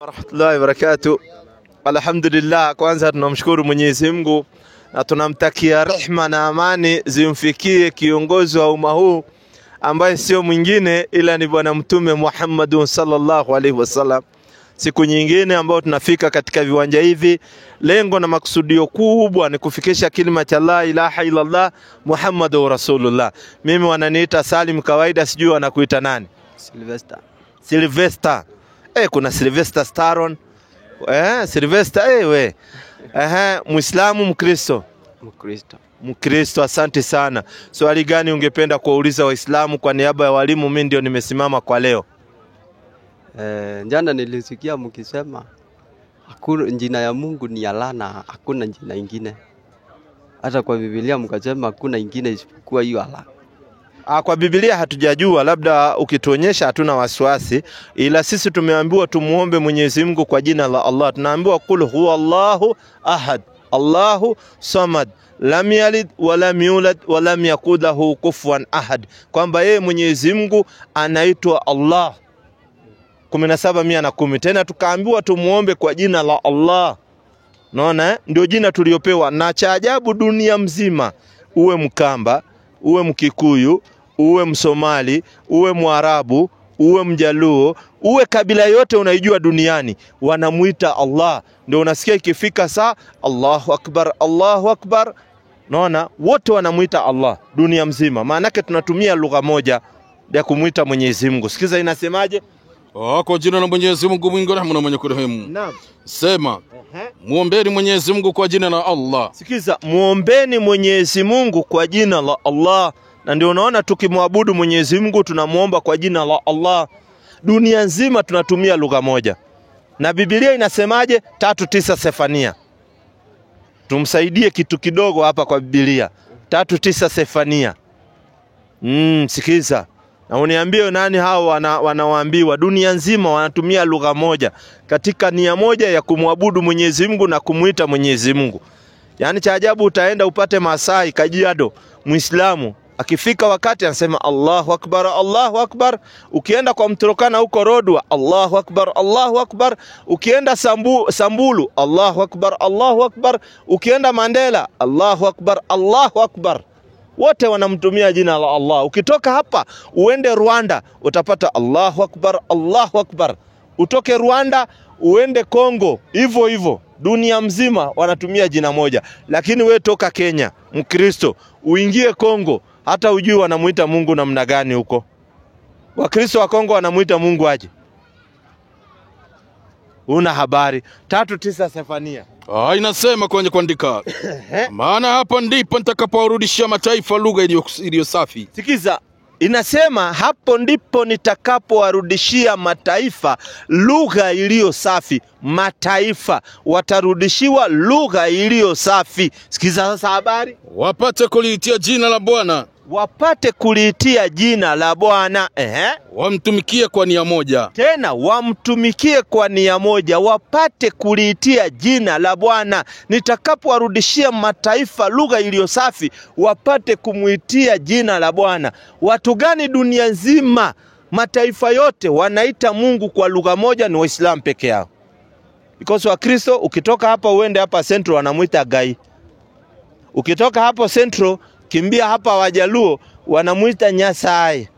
Warahmatullahi wabarakatuh. Alhamdulillah, kwanza tunamshukuru Mwenyezi Mungu na tunamtakia rehema na amani zimfikie kiongozi wa umma huu ambaye sio mwingine ila ni bwana mtume Muhammad sallallahu alaihi wasallam. Siku nyingine ambao tunafika katika viwanja hivi, lengo na makusudio kubwa ni kufikisha kilima cha la ilaha illallah Muhammadur Rasulullah. Mimi wananiita Salim, kawaida sijui wanakuita nani? Sylvester. Kuna Sylvester Stallone. Sylvester we. Muislamu, Mkristo? Mkristo, asante sana. Swali gani ungependa kuwauliza Waislamu kwa niaba ya walimu? Mimi ndio nimesimama kwa leo. Jana nilisikia mkisema hakuna jina ya Mungu ni Allah na hakuna jina ingine. Hata kwa Biblia mkasema hakuna ingine isipokuwa hiyo Allah. Kwa Biblia hatujajua, labda ukituonyesha hatuna wasiwasi, ila sisi tumeambiwa tumuombe Mwenyezi Mungu kwa jina la Allah. Tunaambiwa kul huwallahu ahad, Allahu samad, lam yalid wa lam yulad wa lam yakul lahu kufuwan ahad, kwamba yeye Mwenyezi Mungu anaitwa Allah. 17:110. Tena tukaambiwa tumuombe kwa jina la Allah. Unaona, ndio jina tuliopewa. Na cha ajabu, dunia mzima, uwe Mkamba, uwe Mkikuyu, uwe Msomali, uwe Mwarabu, uwe Mjaluo, uwe kabila yote unaijua duniani, wanamuita Allah. Ndio unasikia ikifika saa Allahu Akbar, Allahu Akbar. Naona wote wanamuita Allah dunia mzima. Maana yake tunatumia lugha moja ya kumuita Mwenyezi Mungu. Sikiza inasemaje? Kwa jina la Mwenyezi Mungu mwingi wa rehema na mwenye kurehemu. Naam. Sema, muombeni Mwenyezi Mungu kwa jina la Allah. Sikiza, muombeni Mwenyezi Mungu kwa jina la Allah. Na ndio unaona tukimwabudu Mwenyezi Mungu tunamuomba kwa jina la Allah. Dunia nzima tunatumia lugha moja. Na Biblia inasemaje? 3:9 Sefania. Tumsaidie kitu kidogo hapa kwa Biblia. 3:9 Sefania. Sikiza. Na uniambie nani hao wanaoambiwa dunia nzima wanatumia lugha moja katika nia moja ya kumwabudu Mwenyezi Mungu na kumuita Mwenyezi Mungu. Yaani cha ajabu, utaenda upate Masai, Kajiado, Muislamu akifika wakati anasema Allahu Akbar, Allahu Akbar. Ukienda kwa Mturukana huko Rodwa, Allahu Akbar, Allahu Akbar. Ukienda Sambulu, Allahu Akbar, Allahu Akbar. Ukienda Mandela, Allahu Akbar, Allahu Akbar. Wote wanamtumia jina la Allah. Ukitoka hapa uende Rwanda utapata Allahu Akbar, Allahu Akbar. Utoke Rwanda uende Kongo, hivyo hivyo. Dunia mzima wanatumia jina moja. Lakini we toka Kenya, Mkristo, uingie Kongo, hata ujui wanamuita Mungu namna gani huko. Wakristo wa Kongo wanamuita Mungu aje? Una habari? 3:9 Sefania. Inasema kwenye kuandika maana hapa ndipo nitakapowarudishia mataifa lugha iliyo safi. Sikiza, inasema hapo ndipo nitakapowarudishia mataifa lugha iliyo safi. Mataifa watarudishiwa lugha iliyo safi. Sikiza sasa habari. Wapate kuliitia jina la Bwana. Wapate kuliitia jina la Bwana. Wamtumikie kwa nia moja. Tena wamtumikie kwa nia moja. Wapate kuliitia jina la Bwana. Nitakapowarudishia mataifa lugha iliyo safi, wapate kumuitia jina la Bwana. Watu gani dunia nzima, mataifa yote wanaita Mungu kwa lugha moja? Ni Waislamu peke yao. Because Wakristo ukitoka hapa uende hapa Central wanamuita Gai. Ukitoka hapo Central kimbia hapa Wajaluo wanamuita Nyasai.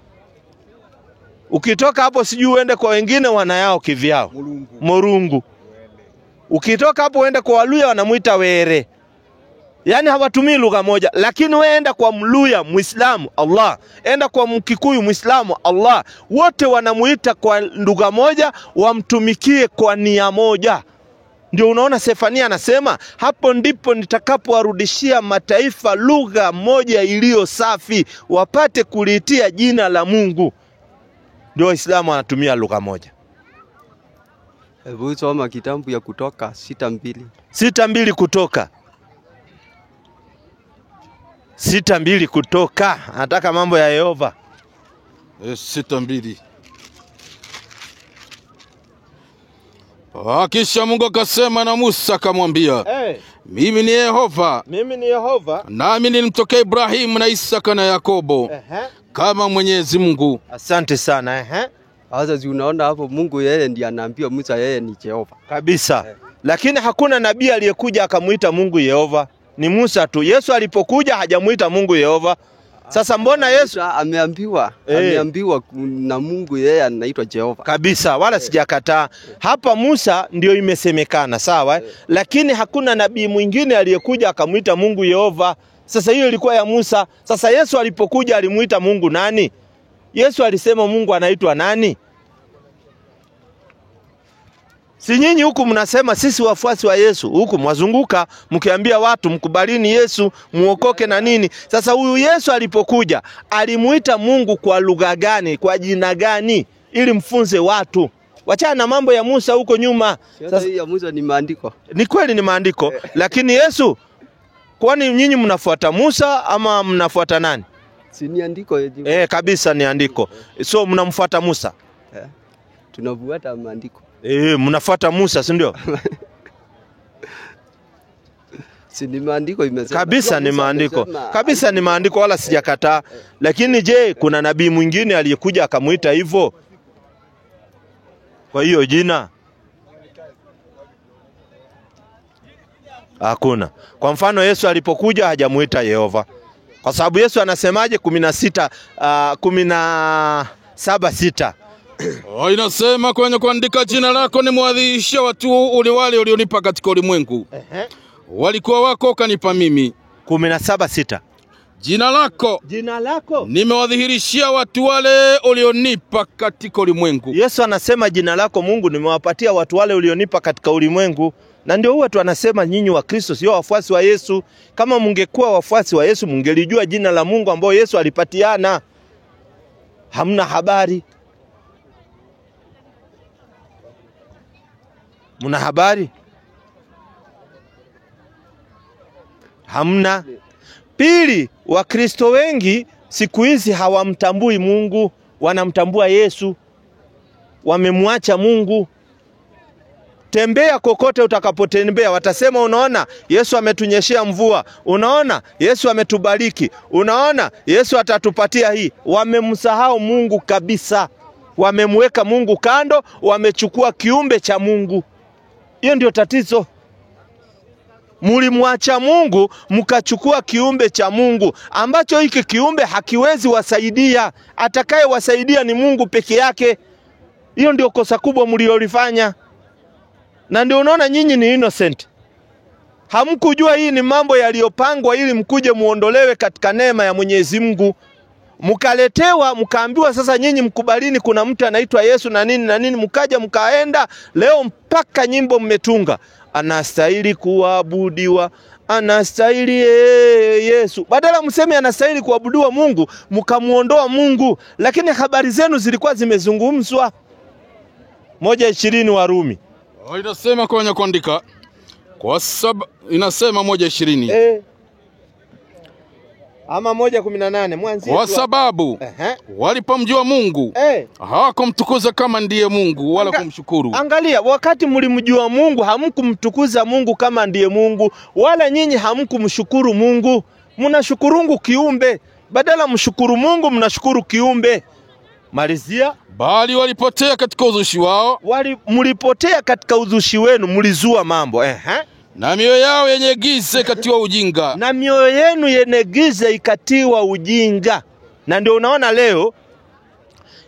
Ukitoka hapo sijui uende kwa wengine wanayao kivyao, Morungu. Ukitoka hapo uende kwa Waluya wanamuita Were. Yaani hawatumii lugha moja. Lakini wewe enda kwa Mluya Muislamu, Allah. Enda kwa Mkikuyu Muislamu, Allah. Wote wanamuita kwa lugha moja, wamtumikie kwa nia moja. Ndio unaona Sefania anasema hapo ndipo nitakapowarudishia mataifa lugha moja iliyo safi, wapate kuliitia jina la Mungu. Ndio Waislamu wanatumia lugha moja. Hebu soma kitabu ya Kutoka 6:2. 6:2 Kutoka. 6:2 Kutoka. Anataka mambo ya Yehova. 6:2. Kisha Mungu akasema na Musa akamwambia, mimi ni Yehova. Mimi ni Yehova. Nami nilimtokea Ibrahimu na Isaka na Yakobo. Kama Mwenyezi Mungu. Asante sana. Sasa si unaona hapo Mungu yeye ndiye anaambia Musa yeye ni Jehova. Kabisa. Lakini hakuna nabii aliyekuja akamuita Mungu Yehova. Ni Musa tu. Yesu alipokuja hajamuita Mungu Yehova. Sasa mbona Yesu ameambiwa na Mungu yeye anaitwa Jehova. Kabisa, wala sijakataa. Hapa Musa ndio imesemekana, sawa? Lakini hakuna nabii mwingine aliyekuja akamuita Mungu Yehova. Sasa hiyo ilikuwa ya Musa. Sasa Yesu alipokuja alimuita Mungu nani? Yesu alisema Mungu anaitwa nani? Si nyinyi huku mnasema sisi wafuasi wa Yesu, huku mwazunguka mkiambia watu mkubalini Yesu, muokoke na nini. Sasa huyu Yesu alipokuja alimuita Mungu kwa lugha gani, kwa jina gani, ili mfunze watu. Wachana na mambo ya Musa huko nyuma. Sasa hii ya Musa ni maandiko. Ni kweli ni maandiko, lakini Yesu, kwani nyinyi mnafuata Musa ama mnafuata nani? Si ni andiko. Kabisa ni andiko. So mnamfuata Musa? Tunafuata maandiko. Mnafuata Musa, si ndio? Si ni maandiko imesema. Kabisa ni maandiko. Kabisa ni maandiko, wala sijakataa. Lakini je, kuna nabii mwingine aliyekuja akamuita hivyo? Kwa hiyo jina? Hakuna. Kwa mfano Yesu alipokuja hajamuita Yehova. Kwa sababu Yesu anasemaje 17:6? Inasema kwenye kuandika jina lako nimwadhihisha watu wale ulionipa katika ulimwengu. Walikuwa wako kanipa mimi. 17:6. Jina lako nimewadhihirishia watu wale ulionipa katika ulimwengu. Yesu anasema jina lako Mungu nimewapatia watu wale ulionipa katika ulimwengu. Na ndio huwa tu anasema nyinyi wa Kristo sio wafuasi wa Yesu. Kama mungekuwa wafuasi wa Yesu mungelijua jina la Mungu ambao Yesu alipatiana. Hamna habari. Muna habari? Hamna. Pili, Wakristo wengi siku hizi hawamtambui Mungu, wanamtambua Yesu. Wamemwacha Mungu. Tembea kokote utakapotembea watasema unaona Yesu ametunyeshea mvua, unaona Yesu ametubariki, unaona Yesu atatupatia hii. Wamemsahau Mungu kabisa. Wamemweka Mungu kando, wamechukua kiumbe cha Mungu. Hiyo ndio tatizo. Mulimwacha Mungu mkachukua kiumbe cha Mungu ambacho hiki kiumbe hakiwezi wasaidia. Atakaye wasaidia ni Mungu peke yake. Hiyo ndio kosa kubwa mliolifanya. Na ndio unaona nyinyi ni innocent. Hamkujua hii ni mambo yaliyopangwa ili mkuje muondolewe katika neema ya Mwenyezi Mungu. Mkaletewa, mkaambiwa sasa nyinyi mkubalini kuna mtu anaitwa Yesu na nini na nini, mkaja mkaenda, leo mpaka nyimbo mmetunga. Anastahili kuabudiwa, anastahili Yesu. Badala mseme anastahili kuabudiwa Mungu, mkamuondoa Mungu. Lakini habari zenu zilikuwa zimezungumzwa. 1:20 Warumi. Inasema kwenye kuandika inasema 1:20. Ama 1:18 mwanzo. Kwa sababu walipomjua Mungu hawakumtukuza kama ndiye Mungu wala kumshukuru. Angalia, wakati mlimjua Mungu hamkumtukuza Mungu kama ndiye Mungu, wala nyinyi hamkumshukuru Mungu. Mnashukurungu kiumbe. Badala mshukuru Mungu mnashukuru kiumbe. Malizia. Bali walipotea katika uzushi wao. Mlipotea katika uzushi wenu, mlizua mambo. Na mioyo yao yenye giza ikatiwa ujinga. Na mioyo yenu yenye giza ikatiwa ujinga. Na ndio unaona leo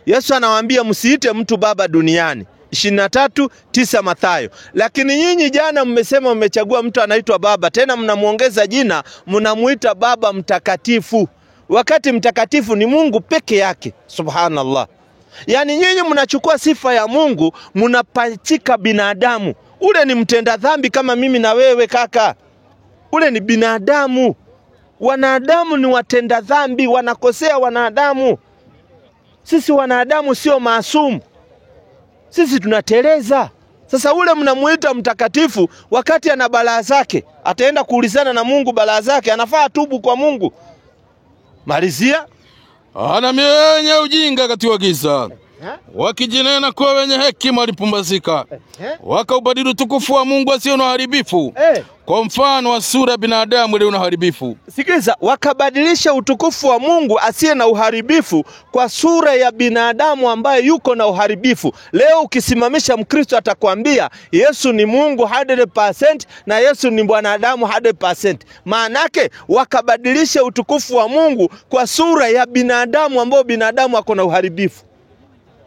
Yesu anawaambia msiite mtu baba duniani. 23:9 Mathayo. Lakini nyinyi jana mmesema mmechagua mtu anaitwa baba, tena mnamuongeza jina, mnamuita baba mtakatifu. Wakati mtakatifu ni Mungu peke yake. Subhanallah. Yani nyinyi mnachukua sifa ya Mungu mnapachika binadamu. Ule ni mtenda dhambi kama mimi na wewe kaka. Ule ni binadamu. Wanadamu ni watenda dhambi, wanakosea wanadamu. Sisi wanadamu sio maasumu. Sisi tunateleza. Sasa ule mnamuita mtakatifu wakati ana balaa zake. Ataenda kuulizana na Mungu balaa zake, anafaa tubu kwa Mungu. Malizia. Ana mioyo yenye ujinga katiwa giza. wakijinena kuwa wenye hekima walipumbazika, wakaubadili utukufu wa Mungu asio na uharibifu kwa mfano wa sura ya binadamu ile una uharibifu. Sikiliza, wakabadilisha utukufu wa Mungu asiye na uharibifu kwa sura ya binadamu ambaye yuko na uharibifu. Leo ukisimamisha Mkristo atakwambia Yesu ni Mungu 100% na Yesu ni mwanadamu 100%. Maanake wakabadilisha utukufu wa Mungu kwa sura ya binadamu ambao binadamu ako na uharibifu.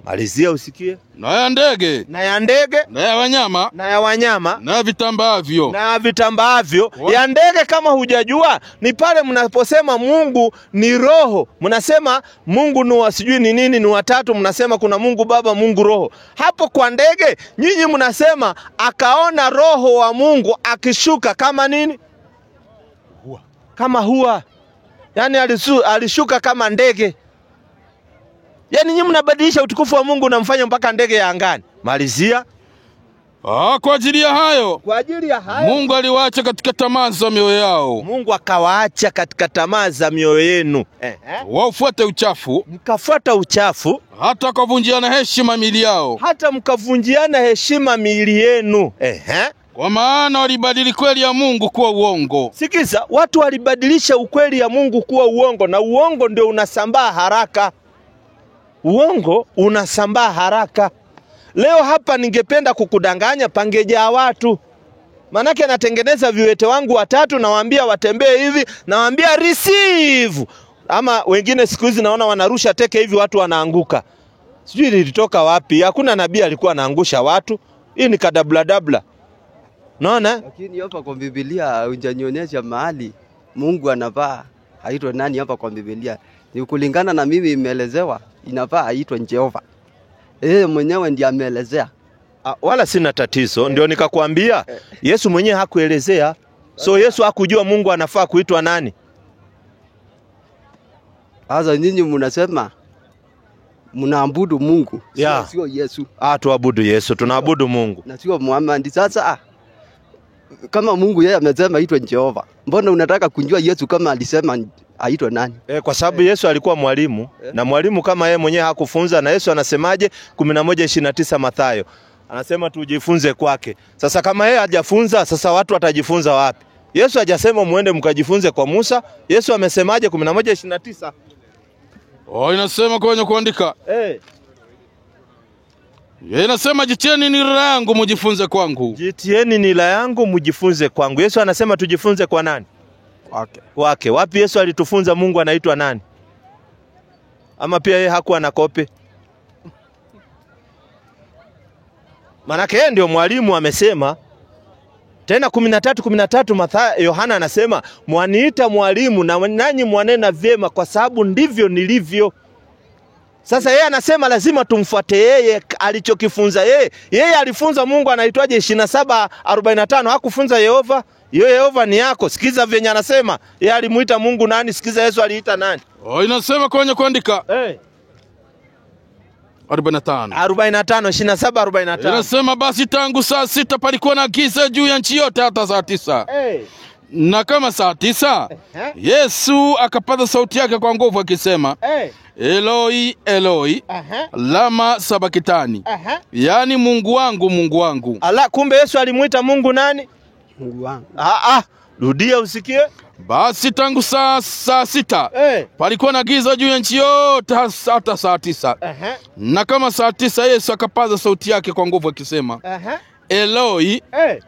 Malizia usikie. Na ya ndege, na ya ndege, na ya wanyama, na ya wanyama, na vitambaavyo, na vitambaavyo. Ya ndege kama hujajua ni pale mnaposema Mungu ni roho. Mnasema Mungu ni wasijui ni nini, ni watatu. Mnasema kuna Mungu Baba, Mungu Roho. Hapo kwa ndege nyinyi mnasema akaona roho wa Mungu akishuka kama nini? Hua. Kama hua. Yani alishuka kama ndege. Yani nyinyi mnabadilisha utukufu wa Mungu na mfanya mpaka ndege ya angani. Malizia. Kwa ajili ya hayo, kwa ajili ya hayo Mungu aliwaacha katika tamaa za mioyo yao. Mungu akawaacha katika tamaa za mioyo yenu. Waufuate uchafu. Mkafuata uchafu. Hata mkavunjiana heshima miili yao. Hata mkavunjiana heshima miili yenu. Kwa maana walibadili kweli ya Mungu kuwa uongo. Sikiza, watu walibadilisha ukweli ya Mungu kuwa uongo, na uongo ndio unasambaa haraka. Uongo unasambaa haraka. Leo hapa ningependa kukudanganya pangejaa watu. Manake natengeneza viwete wangu watatu na waambia watembee hivi, na waambia receive. Ama wengine siku hizi naona wanarusha teke hivi watu wanaanguka. Sijui lilitoka wapi. Hakuna nabii alikuwa anaangusha watu. Hii ni kadabla. Unaona? Lakini hapa kwa Biblia hujanionyesha mahali Mungu anavaa aitwa nani hapa kwa Biblia. Ni kulingana na mimi imeelezewa inafaa aitwa Jehova. Mwenyewe ndiye ameelezea. Wala sina tatizo, ndio nikakwambia Yesu mwenyewe hakuelezea. So Yesu hakujua Mungu anafaa kuitwa nani. Sasa nyinyi mnasema mnaabudu Mungu, sio Yesu. Tuabudu Yesu, tunaabudu Mungu. Na sio Muhammad. Sasa kama Mungu yeye amesema aitwe Jehova, mbona unataka kujua Yesu kama alisema aitwa nani? Kwa sababu Yesu alikuwa mwalimu. Na mwalimu kama yeye mwenyewe hakufunza, na Yesu anasemaje 11:29 Mathayo. Anasema tujifunze kwake. Sasa kama yeye hajafunza, sasa watu watajifunza wapi? Yesu hajasema muende mkajifunze kwa Musa. Yesu amesemaje 11:29? Inasema kwenye kuandika. Inasema jitieni nira yangu mjifunze kwangu. Jitieni nira yangu mjifunze kwangu. Yesu anasema tujifunze kwa nani? Wake. Wapi Yesu alitufunza Mungu anaitwa nani? Ama pia yeye hakuwa na kope? Manake yeye ndio mwalimu amesema. Tena 13:13 Mathayo Yohana anasema mwaniita mwalimu na nanyi mwanena vyema kwa sababu ndivyo nilivyo. Sasa yeye anasema lazima tumfuate yeye alichokifunza yeye. Yeye alifunza Mungu anaitwaje 27:45, hakufunza Yehova. Yehova ni yako. Sikiza venye anasema. Yeye alimuita Mungu nani? Sikiza Yesu aliita nani? Inasema kwenye kuandika. 45. 27:45. Inasema basi tangu saa 6 palikuwa na giza juu ya nchi yote hata saa 9. Na kama saa 9 Yesu akapaza sauti yake kwa nguvu akisema Eloi Eloi lama sabakitani. Yani Mungu wangu, Mungu wangu. Kumbe Yesu alimuita Mungu nani? Mungu wangu. Rudia usikie. Basi tangu saa 6 palikuwa na giza juu ya nchi yote hata saa 9. Na kama saa 9 Yesu akapaza sauti yake kwa nguvu akisema Eloi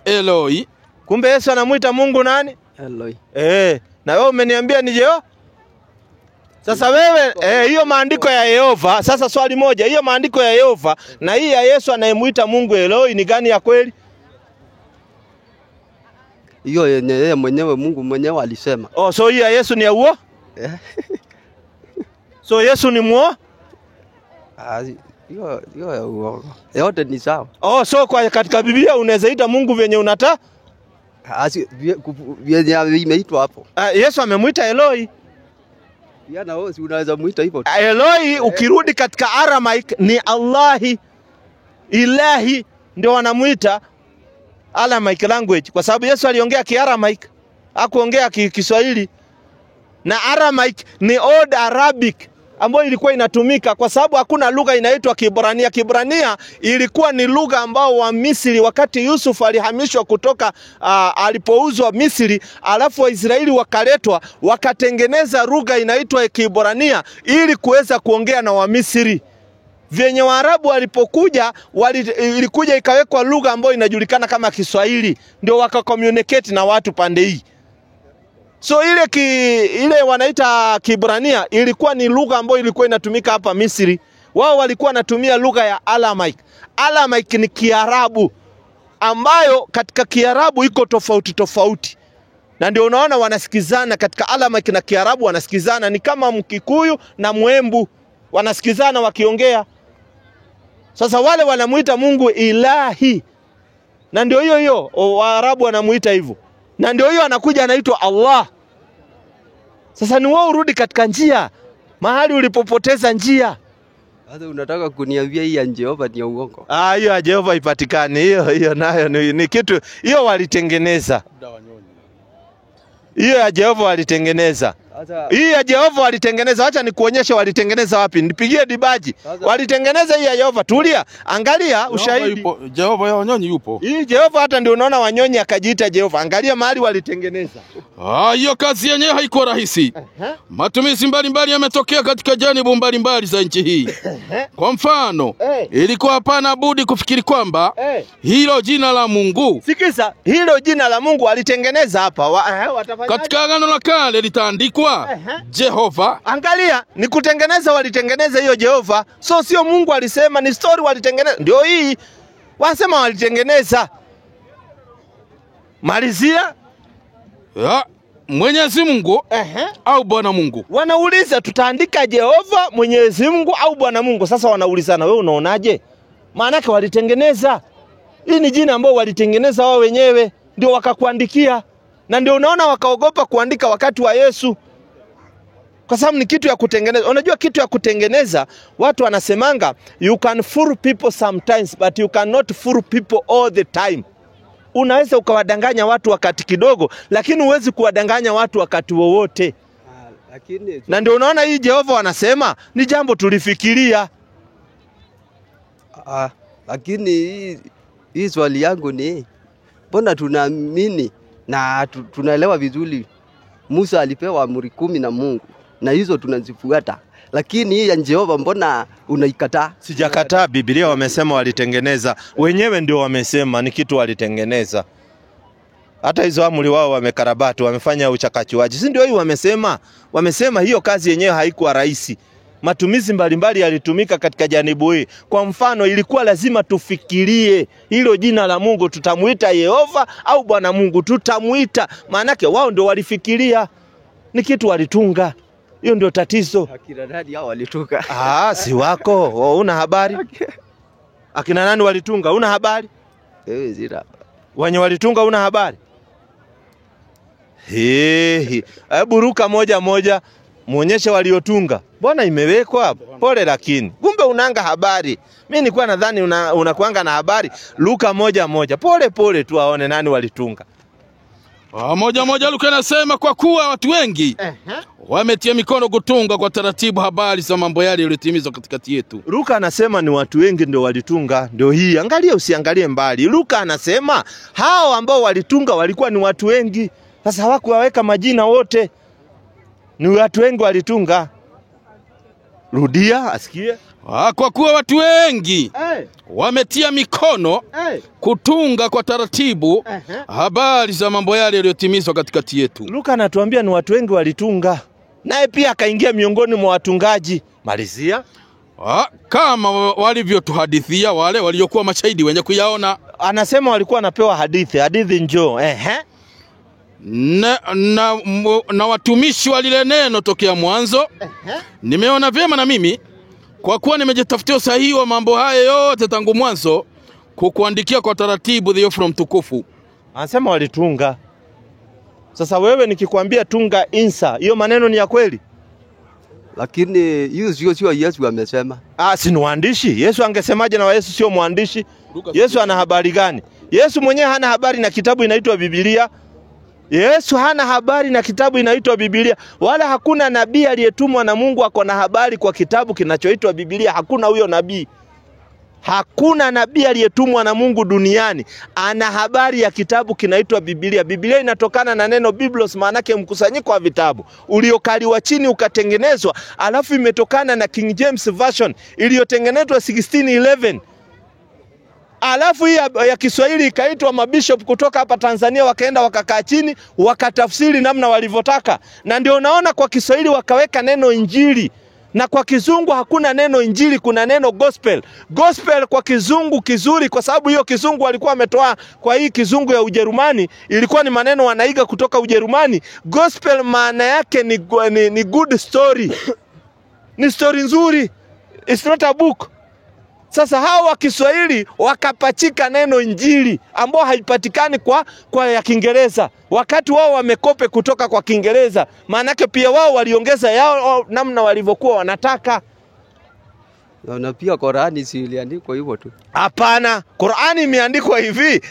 Eloi. Kumbe Yesu anamuita Mungu nani? Eloi. Na wewe umeniambia ni Yehova. Sasa wewe hiyo maandiko ya Yehova, sasa swali moja, hiyo maandiko ya Yehova na hii ya Yesu anayemuita Mungu Eloi ni gani ya kweli? Hiyo yeye mwenyewe Mungu mwenyewe alisema. So hii ya Yesu ni ya uo? So Yesu ni muo? Hiyo ya uo. Yote ni sawa. So kwa katika Biblia unaweza ita Mungu venye unataka? Vyenye imeitwa hapo. Yesu amemuita Eloi. Yana wewe si unaweza muita hivyo. Eloi ukirudi katika Aramaic ni Allahi. Ilahi ndio wanamuita Aramaic language, kwa sababu Yesu aliongea Kiaramaic, hakuongea Kiswahili. Na Aramaic ni Old Arabic. ambayo ilikuwa inatumika, kwa sababu hakuna lugha inaitwa Kiebrania. Kiebrania ilikuwa ni lugha ambao wa Misri, wakati Yusuf alihamishwa kutoka alipouzwa Misri, alafu Waisraeli wakaletwa, wakatengeneza lugha inaitwa Kiebrania ili kuweza kuongea na Wamisri. Vyenye Waarabu walipokuja, ilikuja ikawekwa lugha ambayo inajulikana kama Kiswahili, ndio wakakommunicate na watu pande hii. So ile wanaita Kiebrania ilikuwa ni lugha ambayo ilikuwa inatumika hapa Misri. Wao walikuwa wanatumia lugha ya Aramaic. Aramaic ni Kiarabu ambayo katika Kiarabu iko tofauti. Na ndio unaona wanasikizana katika Aramaic na Kiarabu, wanasikizana ni kama Mkikuyu na Mwembu, wanasikizana wakiongea. Sasa wale wanamuita Mungu Ilahi. Na ndio hiyo Waarabu wanamuita hivyo. Na ndio hiyo anakuja anaitwa Allah. Sasa ni wao urudi katika njia, mahali ulipopoteza njia. Sasa unataka kuniambia hii ya Jehova ni uongo? Hiyo ya Jehova ipatikane. Hiyo nayo ni kitu, hiyo walitengeneza. Hiyo ya Jehova walitengeneza. Hii ya Jehova walitengeneza. Acha nikuonyeshe walitengeneza wapi. Nipigie dibaji. Walitengeneza hii ya Jehova. Tulia, angalia ushahidi. Jehova ya Wanyonyi yupo. Hii Jehova hata ndio unaona Wanyonyi akajiita Jehova. Angalia mahali walitengeneza. Hiyo kazi yenyewe haikuwa rahisi. Matumizi mbalimbali yametokea katika janibu mbalimbali za nchi hii. Kwa mfano, ilikuwa hapana budi kufikiri kwamba hilo jina la Mungu. Sikiza, hilo jina la Mungu walitengeneza hapa. Katika Agano la Kale litaandikwa Jehova. Angalia, ni kutengeneza walitengeneza hiyo Jehova. So sio Mungu alisema, ni story walitengeneza. Ndio hii. Wasema walitengeneza. Malizia. Mwenyezi Mungu au Bwana Mungu. Wanauliza tutaandika Jehova, Mwenyezi Mungu au Bwana Mungu. Sasa wanaulizana, wewe unaonaje? Maana yake walitengeneza. Hii ni jina ambao walitengeneza wao wenyewe, ndio wakakuandikia. Na ndio unaona wakaogopa kuandika wakati wa Yesu. Kwa sababu ni kitu ya kutengeneza. Unajua kitu ya kutengeneza, watu wanasemanga you can fool people sometimes but you cannot fool people all the time. Unaweza ukawadanganya watu wakati kidogo, lakini huwezi kuwadanganya watu wakati wowote. Na ndio unaona hii Jehova wanasema ni jambo tulifikiria. Lakini hii swali yangu ni, mbona tunaamini na tunaelewa vizuri Musa alipewa amri 10 na Mungu, na hizo tunazifuata, lakini hii ya Jehova mbona unaikataa? Sijakataa, Biblia wamesema walitengeneza. Wenyewe ndio wamesema ni kitu walitengeneza. Hata hizo amri wao wamekarabati, wamefanya uchakachuaji. Si ndio hii wamesema? Wamesema hiyo kazi yenyewe haikuwa rahisi. Matumizi mbalimbali yalitumika katika janibu hii. Kwa mfano, ilikuwa lazima tufikirie hilo jina la Mungu tutamuita Yehova au Bwana Mungu tutamuita. Maana yake wao ndio walifikiria. Ni kitu walitunga. Hiyo ndio tatizo. Akina nani hao walitunga? Si wako. Una habari? Akina nani walitunga? Una habari? Zira. Wenye walitunga una habari? Hebu ruka moja muonyeshe waliotunga. Bwana imewekwa hapo. Pole lakini. Kumbe unanga habari. Mimi nilikuwa nadhani unakuanga na habari. Luka moja. Pole tu aone nani walitunga. Moja Luka anasema kwa kuwa watu wengi wametia mikono kutunga kwa taratibu habari za mambo yale yaliyotimizwa katikati yetu. Luka anasema ni watu wengi ndio walitunga. Ndio hii. Angalia usiangalie mbali. Luka anasema hao ambao walitunga walikuwa ni watu wengi. Sasa hawakuwaweka majina wote. Ni watu wengi walitunga. Rudia asikie. Kwa kuwa watu wengi wametia mikono kutunga kwa taratibu habari za mambo yale yaliyotimizwa katikati yetu. Luka anatuambia ni watu wengi walitunga. Naye pia akaingia miongoni mwa watungaji. Malizia. Kama walivyotuhadithia wale waliokuwa mashahidi wenye kuyaona. Anasema walikuwa wanapewa hadithi njoo. Na watumishi wa lile neno tokea mwanzo. Nimeona vyema na mimi, kwa kuwa nimejitafutia usahihi wa mambo haya yote tangu mwanzo, kukuandikia kwa taratibu Theophilo mtukufu. Anasema walitunga. Sasa wewe nikikwambia tunga insa, hiyo maneno ni ya kweli? Lakini hiyo sio Yesu amesema. Si ni waandishi. Yesu angesemaje na Yesu sio mwandishi? Yesu ana habari gani? Yesu mwenyewe hana habari na kitabu inaitwa Biblia. Yesu hana habari na kitabu inaitwa Biblia, wala hakuna nabii aliyetumwa na Mungu ako na habari kwa kitabu kinachoitwa Biblia. Hakuna huyo nabii. Hakuna nabii aliyetumwa na Mungu duniani ana habari ya kitabu kinaitwa Biblia. Biblia inatokana na neno Biblos, maana yake mkusanyiko wa vitabu uliokaliwa chini ukatengenezwa, alafu imetokana na King James Version iliyotengenezwa 1611. Alafu hii ya Kiswahili ikaitwa mabishop kutoka hapa Tanzania wakaenda wakakaa chini wakatafsiri namna walivyotaka. Na ndio unaona kwa Kiswahili wakaweka neno injili. Na kwa Kizungu hakuna neno injili, kuna neno gospel. Gospel kwa Kizungu kizuri, kwa sababu hiyo Kizungu walikuwa wametoa kwa hii Kizungu ya Ujerumani, ilikuwa ni maneno wanaiga kutoka Ujerumani. Gospel maana yake ni good story. Ni story nzuri. It's not a book. Sasa hao wa Kiswahili wakapachika neno injili ambao haipatikani kwa ya Kiingereza. Wakati wao wamekope kutoka kwa Kiingereza, maana yake pia wao waliongeza yao namna walivyokuwa wanataka. Na pia Qur'ani si iliandikwa hivyo tu. Hapana, Qur'ani imeandikwa hivi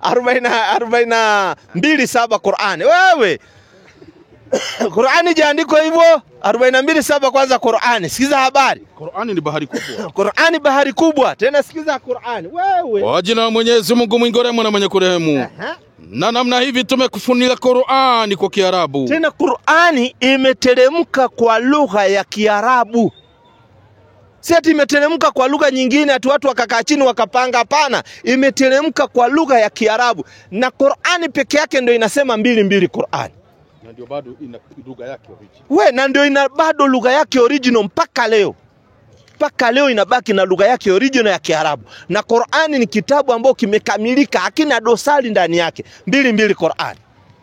42:7 Qur'ani. Wewe Qur'ani jaandikwa hivyo 42:7 kwanza Qur'ani. Sikiza habari. Qur'ani ni bahari kubwa. Qur'ani bahari kubwa. Tena sikiza Qur'ani. Wewe. Kwa jina la Mwenyezi Mungu mwingi wa rehema na mwenye kurehemu. Na namna hivi tumekufunika Qur'ani kwa Kiarabu. Tena Qur'ani imeteremka kwa lugha ya Kiarabu. Si ati imeteremka kwa lugha nyingine ati watu wakakaa chini wakapanga, hapana. Imeteremka kwa lugha ya Kiarabu. Na Qur'ani peke yake ndio inasema 2 Qur'ani. Na ndio bado ina lugha yake original. Na ndio ina bado lugha yake original mpaka leo. Mpaka leo inabaki na lugha yake original ya Kiarabu. Na Qur'ani ni kitabu ambao kimekamilika, hakina dosari ndani yake. 2 Qur'ani.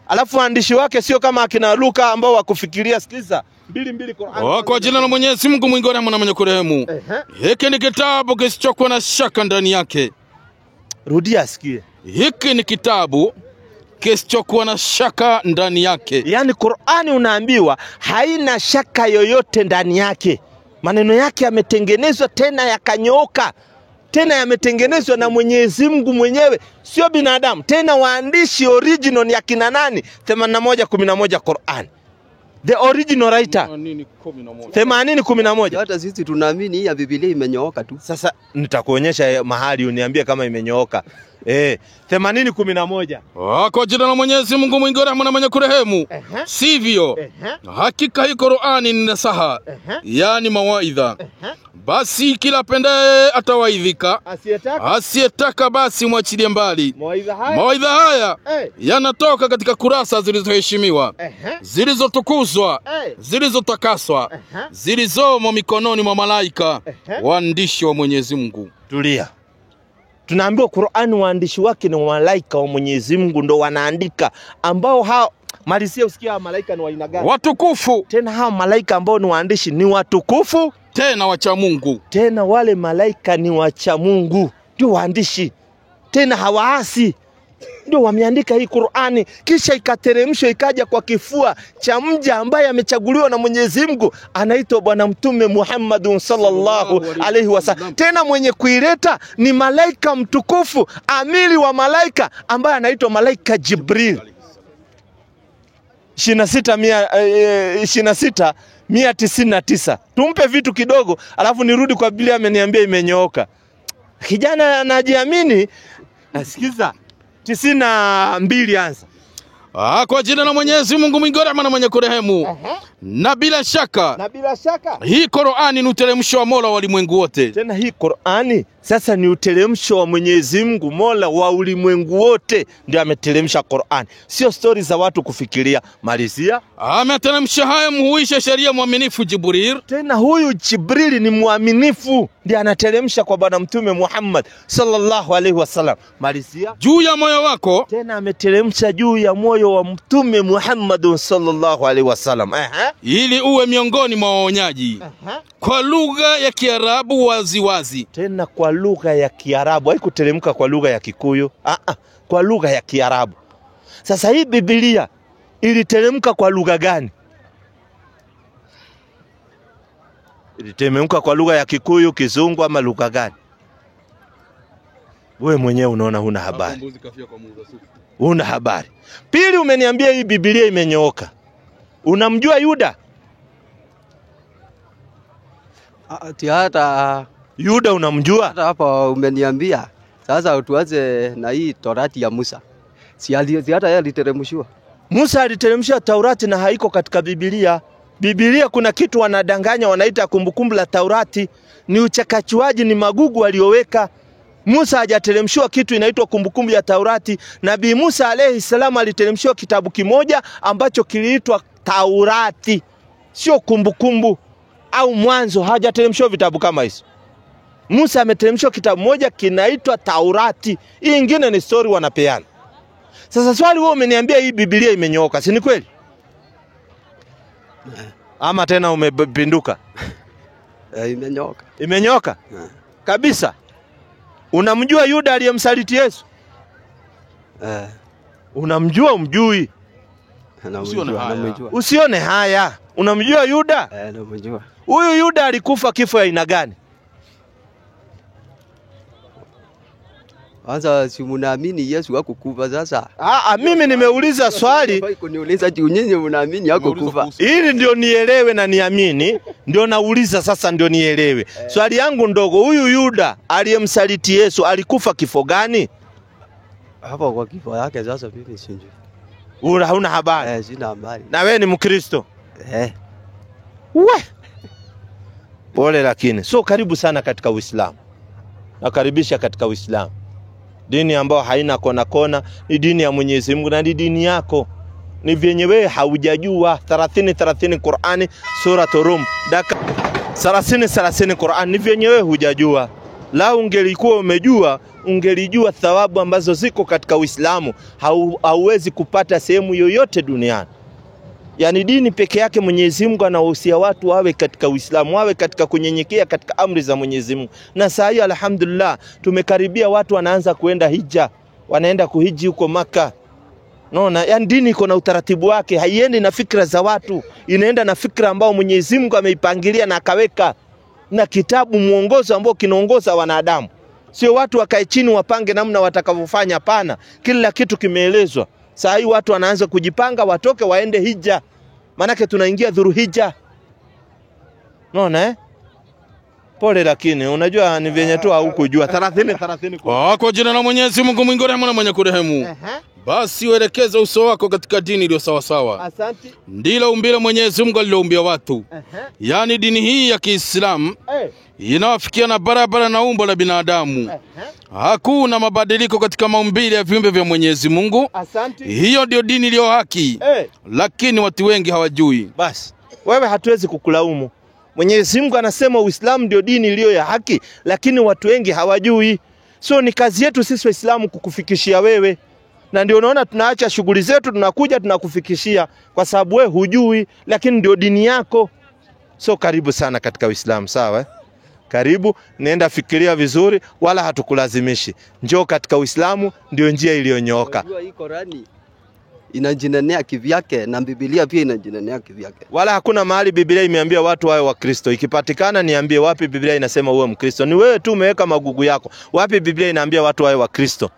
Alafu waandishi wake sio kama akina Luka ambao wakufikiria. Sikiza, 2 Qur'ani. Kwa jina la Mwenyezi Mungu mwingi wa rehema na mwenye kurehemu. Hiki ni kitabu kisichokuwa na shaka ndani yake. Rudia asikie. Hiki ni kitabu kisichokuwa na shaka ndani yake. Yaani Qur'ani unaambiwa haina shaka yoyote ndani yake. Maneno yake yametengenezwa tena yakanyooka. Tena yametengenezwa na Mwenyezi Mungu mwenyewe, sio binadamu. Tena waandishi original ni akina nani? 81:11 Qur'an. The original writer 80:11. Hata sisi tunaamini hii ya Biblia imenyooka tu. Sasa nitakuonyesha mahali uniambie kama imenyooka. 80:11. Kwa jina la Mwenyezi Mungu mwingi wa rehema na mwenye kurehemu. Sivyo. Hakika hii Qur'ani ni nasaha. Yani mawaidha. Basi kila pendaye atawaidhika, asiyetaka basi mwachilie mbali. Mawaidha haya yanatoka katika kurasa zilizoheshimiwa, zilizotukuzwa, zilizotakaswa, zilizomo mikononi mwa malaika waandishi wa Mwenyezi Mungu. Tulia. Tunaambiwa Qur'ani waandishi wake ni malaika wa Mwenyezi Mungu, ndo wanaandika, ambao hao malisia usikia malaika ni wa aina gani? Watukufu. Tena hao malaika ambao ni waandishi ni watukufu, tena wacha Mungu. Tena wale malaika ni wacha Mungu, ndio waandishi. Tena hawaasi. Ndio wameandika hii Qur'ani, kisha ikateremshwa ikaja kwa kifua cha mja ambaye amechaguliwa na Mwenyezi Mungu, anaitwa Bwana Mtume Muhammad sallallahu alaihi wasallam. Tena mwenye kuileta ni malaika mtukufu, amiri wa malaika ambaye anaitwa malaika Jibril. 26:199. Tumpe vitu kidogo alafu nirudi kwa Biblia, ameniambia imenyooka. Kijana anajiamini. Sikiza 92 anza. Kwa jina la Mwenyezi Mungu mwingi wa rehema na mwenye kurehemu. Na bila shaka hii Qur'ani ni uteremsho wa Mola wa ulimwengu wote. Tena hii Qur'ani sasa ni uteremsho wa Mwenyezi Mungu, Mola wa ulimwengu wote ndio ameteremsha Qur'ani, sio story za watu kufikiria. Malizia. Ameteremsha haya muhuisha sheria mwaminifu Jibril. Tena huyu Jibril ni mwaminifu, ndiye anateremsha kwa Bwana Mtume Muhammad sallallahu alaihi wasallam. Malizia. Juu ya moyo wako. Tena ameteremsha juu ya moyo wa Mtume Muhammad sallallahu alaihi wasallam. Ili uwe miongoni mwa waonyaji. Kwa lugha ya Kiarabu waziwazi. Tena kwa lugha ya Kiarabu, haikuteremka kwa lugha ya Kikuyu. Kwa lugha ya Kiarabu. Sasa hii Biblia iliteremka kwa lugha gani? Iliteremka kwa lugha ya Kikuyu, Kizungu ama lugha gani? Wewe mwenyewe unaona huna habari. Huna habari. Pili, umeniambia hii Biblia imenyooka. Unamjua Yuda? Hata Yuda unamjua? hata hapa umeniambia. Sasa tuanze na hii Torati ya Musa. Si hata yeye aliteremshwa. Musa aliteremsha Taurati na haiko katika Biblia. Biblia kuna kitu wanadanganya wanaita kumbukumbu la Taurati. Ni uchakachuaji, ni magugu walioweka. Musa hajateremshwa kitu inaitwa kumbukumbu ya Taurati. Nabii Musa alayhi salam aliteremshwa kitabu kimoja ambacho kiliitwa Taurati. Sio kumbukumbu au Mwanzo, hajateremshwa vitabu kama hizo. Musa ameteremshwa kitabu moja kinaitwa Taurati. Hii nyingine ni story wanapeana. Sasa swali, wewe umeniambia hii Biblia imenyooka, si ni kweli? Ama tena umepinduka? Imenyooka. Imenyooka? Kabisa. Unamjua Yuda aliyemsaliti Yesu? Unamjua umjui? Namjua. Usione haya. Unamjua Yuda? Namjua. Huyu Yuda alikufa kifo ya aina gani? Sasa si mnaamini Yesu hakukufa sasa? Mimi nimeuliza swali. Kuniuliza nyinyi mnaamini hakukufa? Ili ndio nielewe na niamini, ndio nauliza sasa ndio nielewe. Swali yangu ndogo, huyu Yuda aliyemsaliti Yesu alikufa kifo gani? Hapo kwa kifo yake sasa mimi sijui. Huna habari? Sina habari. Na wewe ni Mkristo? Pole lakini. So karibu sana katika Uislamu. Nakaribisha katika Uislamu. Dini ambayo haina kona kona, ni dini ya Mwenyezi Mungu na ni dini yako. Ni vyenye wewe haujajua. 30 Qur'ani sura Rum. Daka 30 Qur'ani ni vyenye wewe hujajua. La ungelikuwa umejua, ungelijua thawabu ambazo ziko katika Uislamu. Hauwezi kupata sehemu yoyote duniani. Yani dini peke yake Mwenyezi Mungu anawahusia watu wawe katika Uislamu, wawe katika kunyenyekea katika amri za Mwenyezi Mungu. Na saa hii alhamdulillah tumekaribia watu wanaanza kuenda hija, wanaenda kuhiji huko Maka. Naona yani dini iko na utaratibu wake, haiendi na fikra za watu, inaenda na fikra ambao Mwenyezi Mungu ameipangilia na akaweka na kitabu mwongozo ambao kinaongoza wanadamu. Sio watu wakae chini wapange namna watakavyofanya, hapana. Kila kitu kimeelezwa. Saa hii watu wanaanza kujipanga watoke waende hija. Manake tunaingia Dhulhijja. Unaona Pole lakini unajua ni vyenye tu hukujua 30 kwa jina la Mwenyezi Mungu mwingi wa rehema na mwenye kurehemu. Basi uelekeze uso wako katika dini iliyo sawa sawa. Asante. Ndilo umbile Mwenyezi Mungu aliloumbia watu. Yaani dini hii ya Kiislamu inawafikiana barabara na umbo la binadamu. Hakuna mabadiliko katika maumbile ya viumbe vya Mwenyezi Mungu. Asante. Hiyo ndio dini iliyo haki. Lakini watu wengi hawajui. Basi wewe hatuwezi kukulaumu. Mwenyezi Mungu anasema Uislamu ndio dini iliyo ya haki, lakini watu wengi hawajui. So ni kazi yetu sisi Waislamu kukufikishia wewe. Na ndio unaona tunaacha shughuli zetu tunakuja tunakufikishia kwa sababu wewe hujui, lakini ndio dini yako. So karibu sana katika Uislamu, sawa Karibu, nenda fikiria vizuri, wala hatukulazimishi. Njoo katika Uislamu, ndio njia iliyonyooka. Unajua hii Qurani inajinenea kivyake na Biblia pia inajinenea kivyake. Wala hakuna mahali Biblia imeambia watu wawe Wakristo. Ikipatikana niambie wapi Biblia inasema uwe Mkristo. Ni wewe tu umeweka magugu yako. Wapi Biblia inaambia watu wawe Wakristo?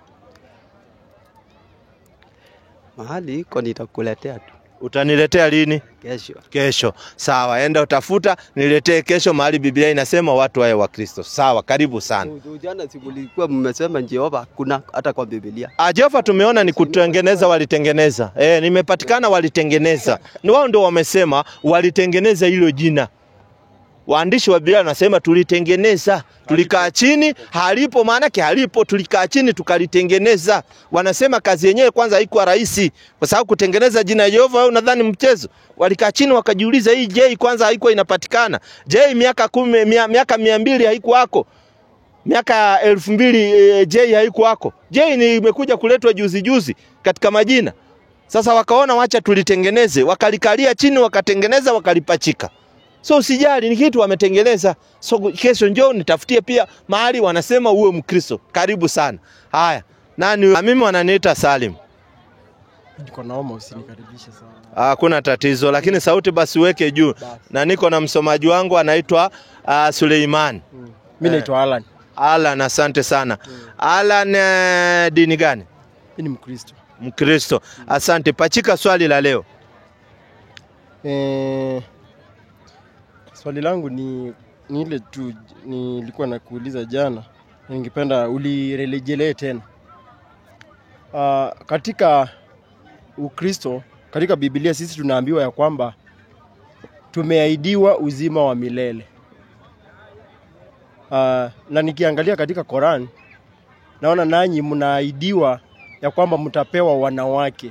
Mahali iko nitakuletea tu. Utaniletea lini? Kesho. Sawa, enda utafuta niletee kesho mahali Biblia inasema watu wawe Wakristo. Sawa, karibu sana. Jana simulikuwa mmesema Jehova kuna hata kwa Biblia. Jehova tumeona ni kutengeneza, walitengeneza. Nimepatikana walitengeneza. Ni wao ndio wamesema walitengeneza hilo jina. Waandishi wa Biblia wanasema tulitengeneza, tulikaa chini, halipo maana yake halipo, tulikaa chini tukalitengeneza. Wanasema kazi yenyewe kwanza haikuwa rahisi, kwa sababu kutengeneza jina Yehova wewe unadhani mchezo? Walikaa chini wakajiuliza hii J kwanza haikuwa inapatikana. J miaka 200 haikuwako. Miaka 2000 J haikuwako. J ni imekuja kuletwa juzi katika majina. Sasa wakaona wacha tulitengeneze, wakalikalia chini wakatengeneza wakalipachika. So usijali ni kitu wametengeneza. So kesho njoo nitafutie pia mahali wanasema uwe Mkristo. Karibu sana. Haya. Mimi wananiita Salim. Niko naomba usinikaribishe sana. Hakuna tatizo lakini sauti basi weke juu. Na niko na msomaji wangu anaitwa Suleiman. Mimi naitwa Alan. Alan, asante sana. Alan, dini gani? Mimi ni Mkristo. Mkristo. Asante. Pachika swali la leo. Swali langu ni ile tu nilikuwa nakuuliza jana. Ningependa ulirejelee tena. Katika Ukristo, katika Biblia sisi tunaambiwa ya kwamba tumeahidiwa uzima wa milele. Na nikiangalia katika Qur'an naona nanyi mnaahidiwa ya kwamba mtapewa wanawake.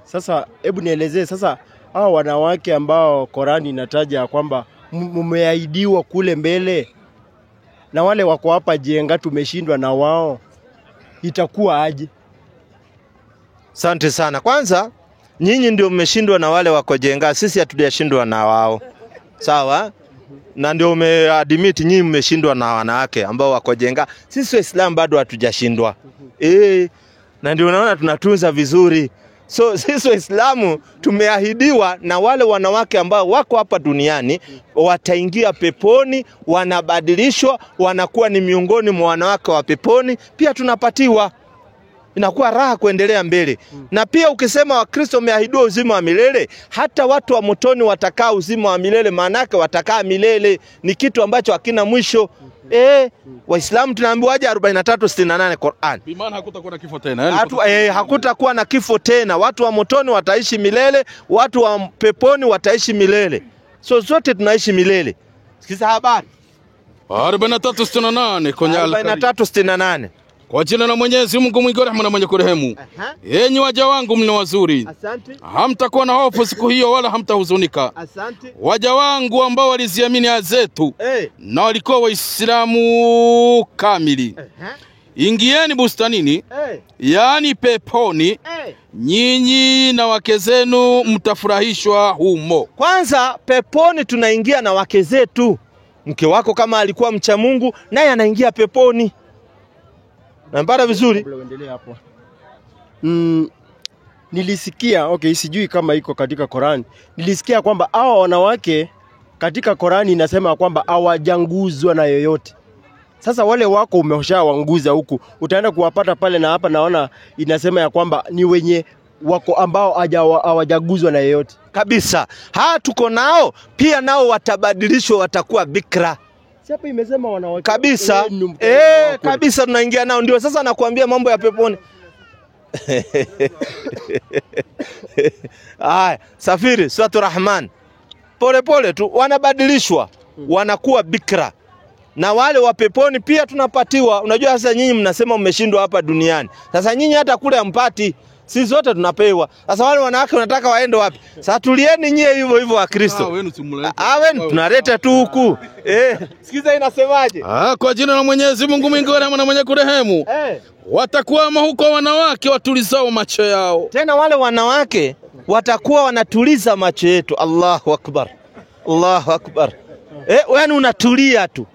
Sasa hebu nielezee sasa hao wanawake ambao Qur'an inataja kwamba mmeahidiwa kule mbele na wale wako hapa jenga tumeshindwa na wao, itakuwa aje? Asante sana. Kwanza nyinyi ndio mmeshindwa na wale wako jenga, sisi hatujashindwa na wao. Sawa? Na ndio umeadmit nyinyi mmeshindwa na wanawake ambao wako jenga. Sisi Waislamu bado hatujashindwa. Na ndio unaona tunatunza vizuri. So sisi Waislamu tumeahidiwa na wale wanawake ambao wako hapa duniani wataingia peponi, wanabadilishwa, wanakuwa ni miongoni mwa wanawake wa peponi, pia tunapatiwa. Inakuwa raha kuendelea mbele. Na pia ukisema Wakristo wameahidiwa uzima wa milele, hata watu wa motoni watakaa uzima wa milele, maanake watakaa milele, ni kitu ambacho hakina mwisho. Waislamu tunaambiwa aje 43:68 Qur'an. Bi maana hakutakuwa na kifo tena. Hakutakuwa na kifo tena. Watu wa motoni wataishi milele, watu wa peponi wataishi milele. So zote tunaishi milele. Sikiza habari. 43:68 kwenye 43:68. Kwa jina la Mwenyezi Mungu mwingi wa rehema na mwenye kurehemu. Enyi waja wangu mlio wazuri. Asante. Hamtakuwa na hofu siku hiyo wala hamtahuzunika. Asante. Waja wangu ambao waliziamini aya zetu na walikuwa Waislamu kamili. Ingieni bustanini, yaani peponi, nyinyi na wake zenu mtafurahishwa humo. Kwanza peponi tunaingia na wake zetu. Mke wako kama alikuwa mcha Mungu, naye anaingia peponi. Nampata vizuri? Hapo. Nilisikia, sijui kama iko katika Qur'an. Nilisikia kwamba hao wanawake katika Qur'an inasema kwamba hawajanguzwa na yoyote. Sasa wale wako umeshawanguza huku, utaenda kuwapata pale, na hapa naona inasema ya kwamba ni wenye wako ambao hawajaguzwa na yoyote. Kabisa. Tuko nao, pia nao watabadilishwa, watakuwa bikra. Hapa imesema wanawake. Kabisa. Kabisa tunaingia nao. Ndio sasa nakuambia mambo ya peponi. Safiri Suratul Rahman. Pole pole tu wanabadilishwa, wanakuwa bikra. Na wale wa peponi pia tunapatiwa. Unajua sasa nyinyi mnasema mmeshindwa hapa duniani. Sasa nyinyi hata kule hampati. Sisi zote tunapewa. Sasa wale wanawake wanataka waende wapi? Sasa tulieni nyie hivyo hivyo wa Kristo. Wenu simulete. Wenu tunaleta tu huku. Sikiza inasemaje? Kwa jina la Mwenyezi Mungu mwingi wa rehema na mwenye kurehemu. Watakuwa huko wanawake watulizao macho yao. Tena wale wanawake watakuwa wanatuliza macho yetu. Allahu Akbar. Allahu Akbar. Yaani unatulia tu.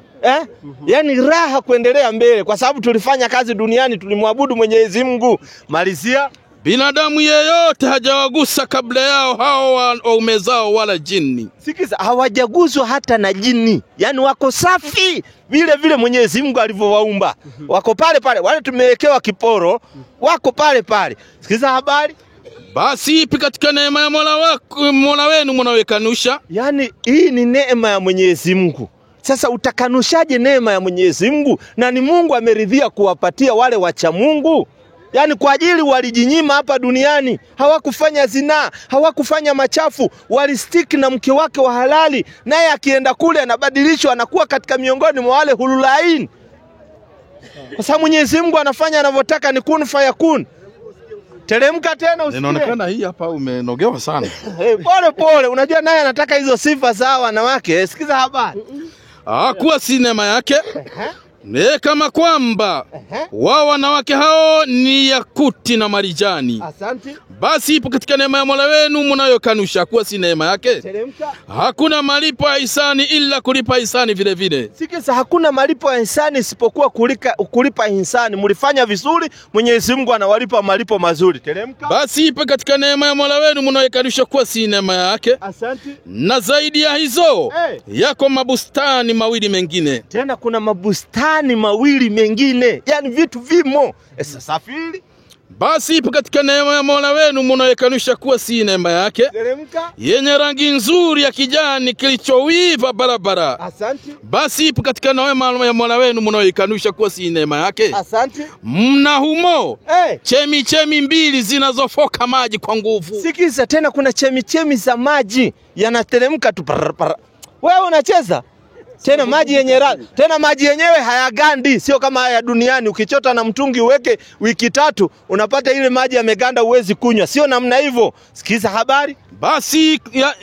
Yaani raha kuendelea mbele kwa sababu tulifanya kazi duniani, tulimwabudu Mwenyezi Mungu. Malizia. Binadamu yeyote hajawagusa kabla yao hao waume zao wala jini. Sikiza, hawajaguswa hata na jini. Yaani wako safi vile vile Mwenyezi Mungu alivyowaumba. Wako pale pale, wale tumewekewa kiporo, wako pale pale. Sikiza habari. Basi ipi katika neema ya Mola wenu mnawekanusha? Yaani hii ni neema ya Mwenyezi Mungu. Sasa utakanushaje neema ya Mwenyezi Mungu? Na ni Mungu ameridhia kuwapatia wale wacha Mungu. Yaani kwa ajili walijinyima hapa duniani, hawakufanya zinaa, hawakufanya machafu, walistick na mke wake wa halali, naye akienda kule anabadilishwa, anakuwa katika miongoni mwa wale hululain. Kwa sababu Mwenyezi Mungu anafanya anavyotaka, ni kun fayakun. Teremka tena usikie. Inaonekana hii hapa umenogewa sana. Pole pole, unajua naye anataka hizo sifa za wanawake. Sikiza habari. Kuwa si neema yake kama kwamba wao wanawake hao ni yakuti na marijani. Asante. Basi ipo katika neema ya Mola wenu mnayokanusha kuwa si neema yake. Teremka. Hakuna malipo ya ihsani ila kulipa ihsani vile vile. Sikisa, hakuna malipo ya ihsani isipokuwa kulipa ihsani. Mlifanya vizuri, Mwenyezi Mungu anawalipa malipo mazuri. Teremka. Basi ipo katika neema ya Mola wenu mnayokanusha kuwa si neema yake. Asante. Na zaidi ya hizo yako mabustani mawili mengine. Tena kuna mabustani mawili mengine. Yani vitu vimo. Safiri. Basi ipo katika neema ya Mola wenu mnayokanusha kuwa si neema yake. Teremka. Yenye rangi nzuri ya kijani kilichowiva barabara. Asante. Basi ipo katika neema ya Mola wenu mnayokanusha kuwa si neema yake. Asante. Mna humo chemi mbili zinazofoka maji kwa nguvu. Sikiza, tena kuna chemi za maji yanateremka tu. Wewe unacheza? Tena maji yenye rangi. Tena maji yenyewe hayagandi, sio kama haya duniani ukichota na mtungi uweke wiki 3 unapata ile maji yameganda uwezi kunywa. Sio namna hivyo. Sikiza habari. Basi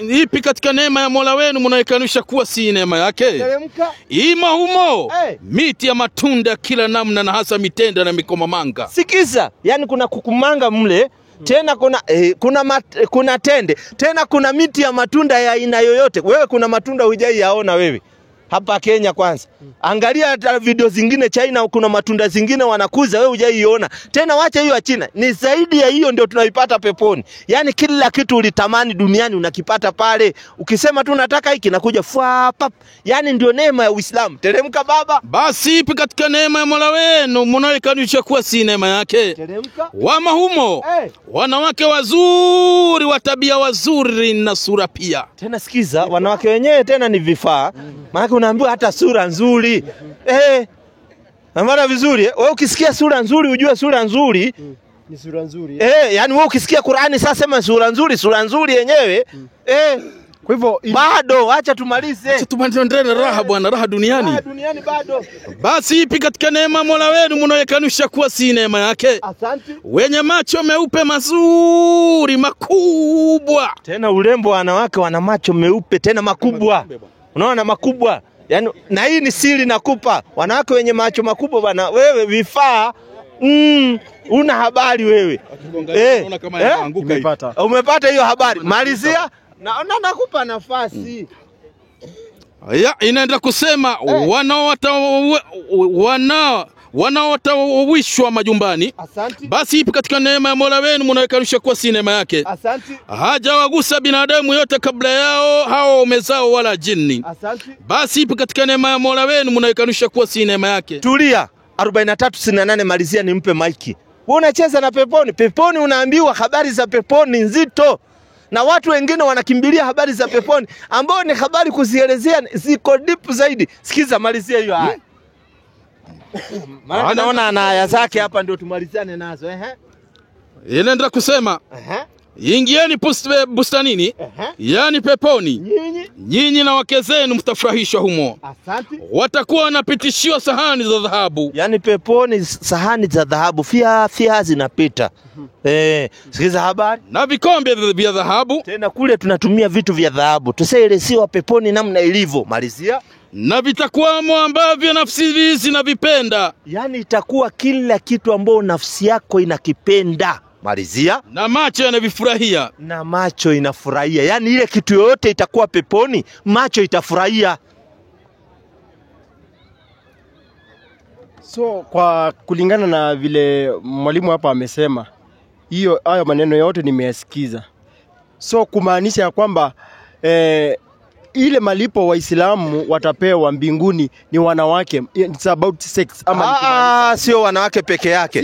ipi katika neema ya Mola wenu mnayokanusha kuwa si neema yake? Teremka. Ima humo miti ya matunda kila namna na hasa mitenda na mikomamanga. Sikiza, yani kuna kukumanga mle. Tena kuna tende. Tena kuna miti ya matunda ya aina yoyote. Wewe kuna matunda hujai yaona wewe hapa Kenya kwanza. Angalia video zingine China, kuna matunda zingine wanakuza, wewe hujaiona. Tena wacha hiyo ya China. Ni zaidi ya hiyo ndio tunaipata peponi. Yani kila kitu ulitamani duniani unakipata pale. Ukisema tu unataka hiki nakuja pap. Yani ndio neema ya Uislamu. Teremka baba. Basi ipi katika neema ya Mola wenu mnayokanusha kuwa si neema yake? Teremka. Wama humo wanawake wazuri wa tabia wazuri na sura pia. Tena sikiza, wanawake wenyewe tena ni vifaa. Maana unaambiwa hata sura nzuri. Amara vizuri. Wewe ukisikia sura nzuri ujue sura nzuri ni sura nzuri. Yani wewe ukisikia Qur'ani sasa sema sura nzuri yenyewe. Kwa hivyo bado acha tumalize. Acha tumalize raha bwana, raha duniani. Raha duniani bado. Basi ipi katika neema Mola wenu mnayokanusha kuwa si neema yake? Asante. Wenye macho meupe mazuri makubwa. Tena urembo wa wanawake wana macho meupe tena makubwa. Unaona makubwa. Yani na hii ni siri nakupa. Wanawake wenye macho makubwa bwana, wewe vifaa una habari wewe. Unaona kama yanaanguka hivi. Umepata hiyo habari. Malizia. Na nakupa nafasi. Inaenda kusema wanaotawishwa majumbani. Asante. Basi ipi katika neema ya Mola wenu mnayokanusha kuwa si neema yake? Asante. Hajawagusa binadamu yote kabla yao hao umezao wala jini. Asante. Basi ipi katika neema ya Mola wenu mnayokanusha kuwa si neema yake? Tulia. 43:68 malizia nimpe maiki. Wewe unacheza na peponi. Peponi unaambiwa habari za peponi nzito. Na watu wengine wanakimbilia habari za peponi ambao ni habari kuzielezea ziko deep zaidi. Sikiza malizia hiyo haya. Maana naona ana aya zake hapa ndio tumaliziane nazo. Inaenda kusema ingieni bustanini, yani peponi. Nyinyi na wake zenu mtafurahishwa humo. Asante. Watakuwa wanapitishiwa sahani za dhahabu. Yani peponi sahani za dhahabu fia zinapita. Sikiza habari. Na vikombe vya dhahabu. Tena kule tunatumia vitu vya dhahabu. Tusaelesiwa peponi namna ilivyo. Malizia. Na vitakuwamo ambavyo nafsi zinavipenda. Yani itakuwa kila kitu ambao nafsi yako inakipenda. Malizia. Na macho yanavifurahia. Na macho inafurahia. Yani ile kitu yote itakuwa peponi, macho itafurahia. So kwa kulingana na vile mwalimu hapa amesema, hayo maneno yote nimeyasikiza. So kumaanisha ya kwamba ile malipo Waislamu watapewa mbinguni ni wanawake. It's about sex ama sio wanawake peke yake.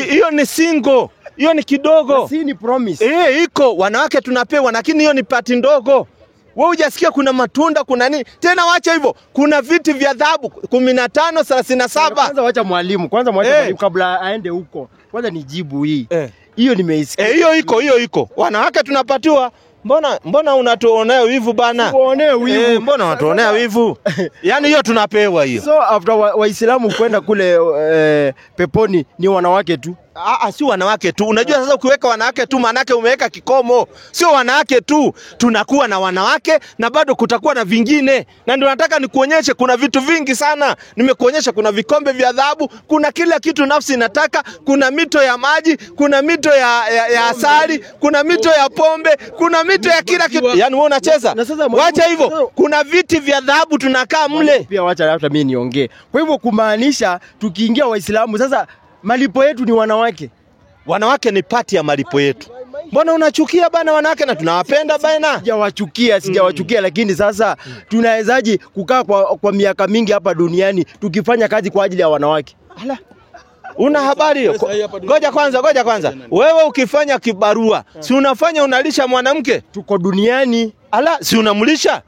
Hiyo ni single. Hiyo ni kidogo. Si ni promise. Iko wanawake tunapewa lakini hiyo ni pati ndogo. Wewe hujasikia kuna matunda kuna nini? Tena wacha hivyo. Kuna viti vya dhahabu 15:37. Kwanza wacha mwalimu kabla aende huko. Kwanza nijibu hii. Hiyo nimeisikia. Hiyo iko. Wanawake tunapatiwa. Mbona unatuonea wivu bana? Tuonee wivu. Mbona unatuonea wivu? Yaani hiyo tunapewa hiyo. So after Waislamu kwenda kule peponi ni wanawake tu. Si wanawake tu. Unajua sasa ukiweka wanawake tu manake umeweka kikomo. Sio wanawake tu. Tunakuwa na wanawake na bado kutakuwa na vingine. Na ndio nataka nikuonyeshe kuna vitu vingi sana. Nimekuonyesha kuna vikombe vya dhahabu, kuna kila kitu nafsi inataka, kuna mito ya maji, kuna mito ya asali, kuna mito ya pombe, kuna mito ya kila kitu. Yaani wewe unacheza. Wacha hivyo. Kuna viti vya dhahabu tunakaa mle. Pia wacha hata mimi niongee. Kwa hivyo kumaanisha tukiingia Waislamu sasa malipo yetu ni wanawake. Wanawake ni pati ya malipo yetu. Mbona unachukia bana wanawake na tunawapenda bana? Sijawachukia lakini sasa tunawezaje kukaa kwa miaka mingi hapa duniani tukifanya kazi kwa ajili ya wanawake? Ala. Una habari hiyo? Ngoja kwanza. Wewe ukifanya kibarua, si unafanya unalisha mwanamke? Tuko duniani. Ala, si unamlisha?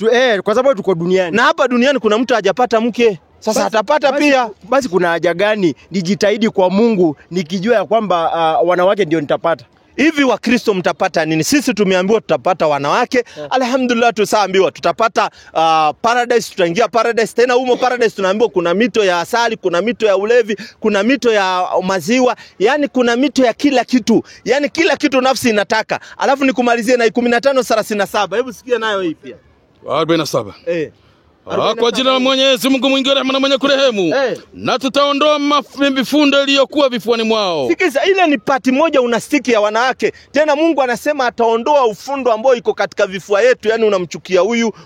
Kwa sababu tuko duniani. Na hapa duniani kuna mtu hajapata mke. Sasa atapata pia. Basi kuna haja gani nijitahidi kwa Mungu nikijua ya kwamba wanawake ndio nitapata? Hivi Wakristo mtapata nini? Sisi tumeambiwa tutapata wanawake. Alhamdulillah tusaambiwa tutapata paradise, tutaingia paradise. Tena humo paradise tunaambiwa kuna mito ya asali, kuna mito ya ulevi, kuna mito ya maziwa, yani kuna mito ya kila kitu. Yani kila kitu nafsi inataka. Alafu nikumalizie na 15:37. Hebu sikia nayo hii pia. 47. Kwa jina la Mwenyezi Mungu mwingi wa rehema na mwenye kurehemu, na tutaondoa mifundo iliyokuwa vifuani mwao. Sikiza, ile ni pati moja unastiki ya wanawake. Tena Mungu anasema ataondoa ufundo ambao iko katika vifua yetu. Yani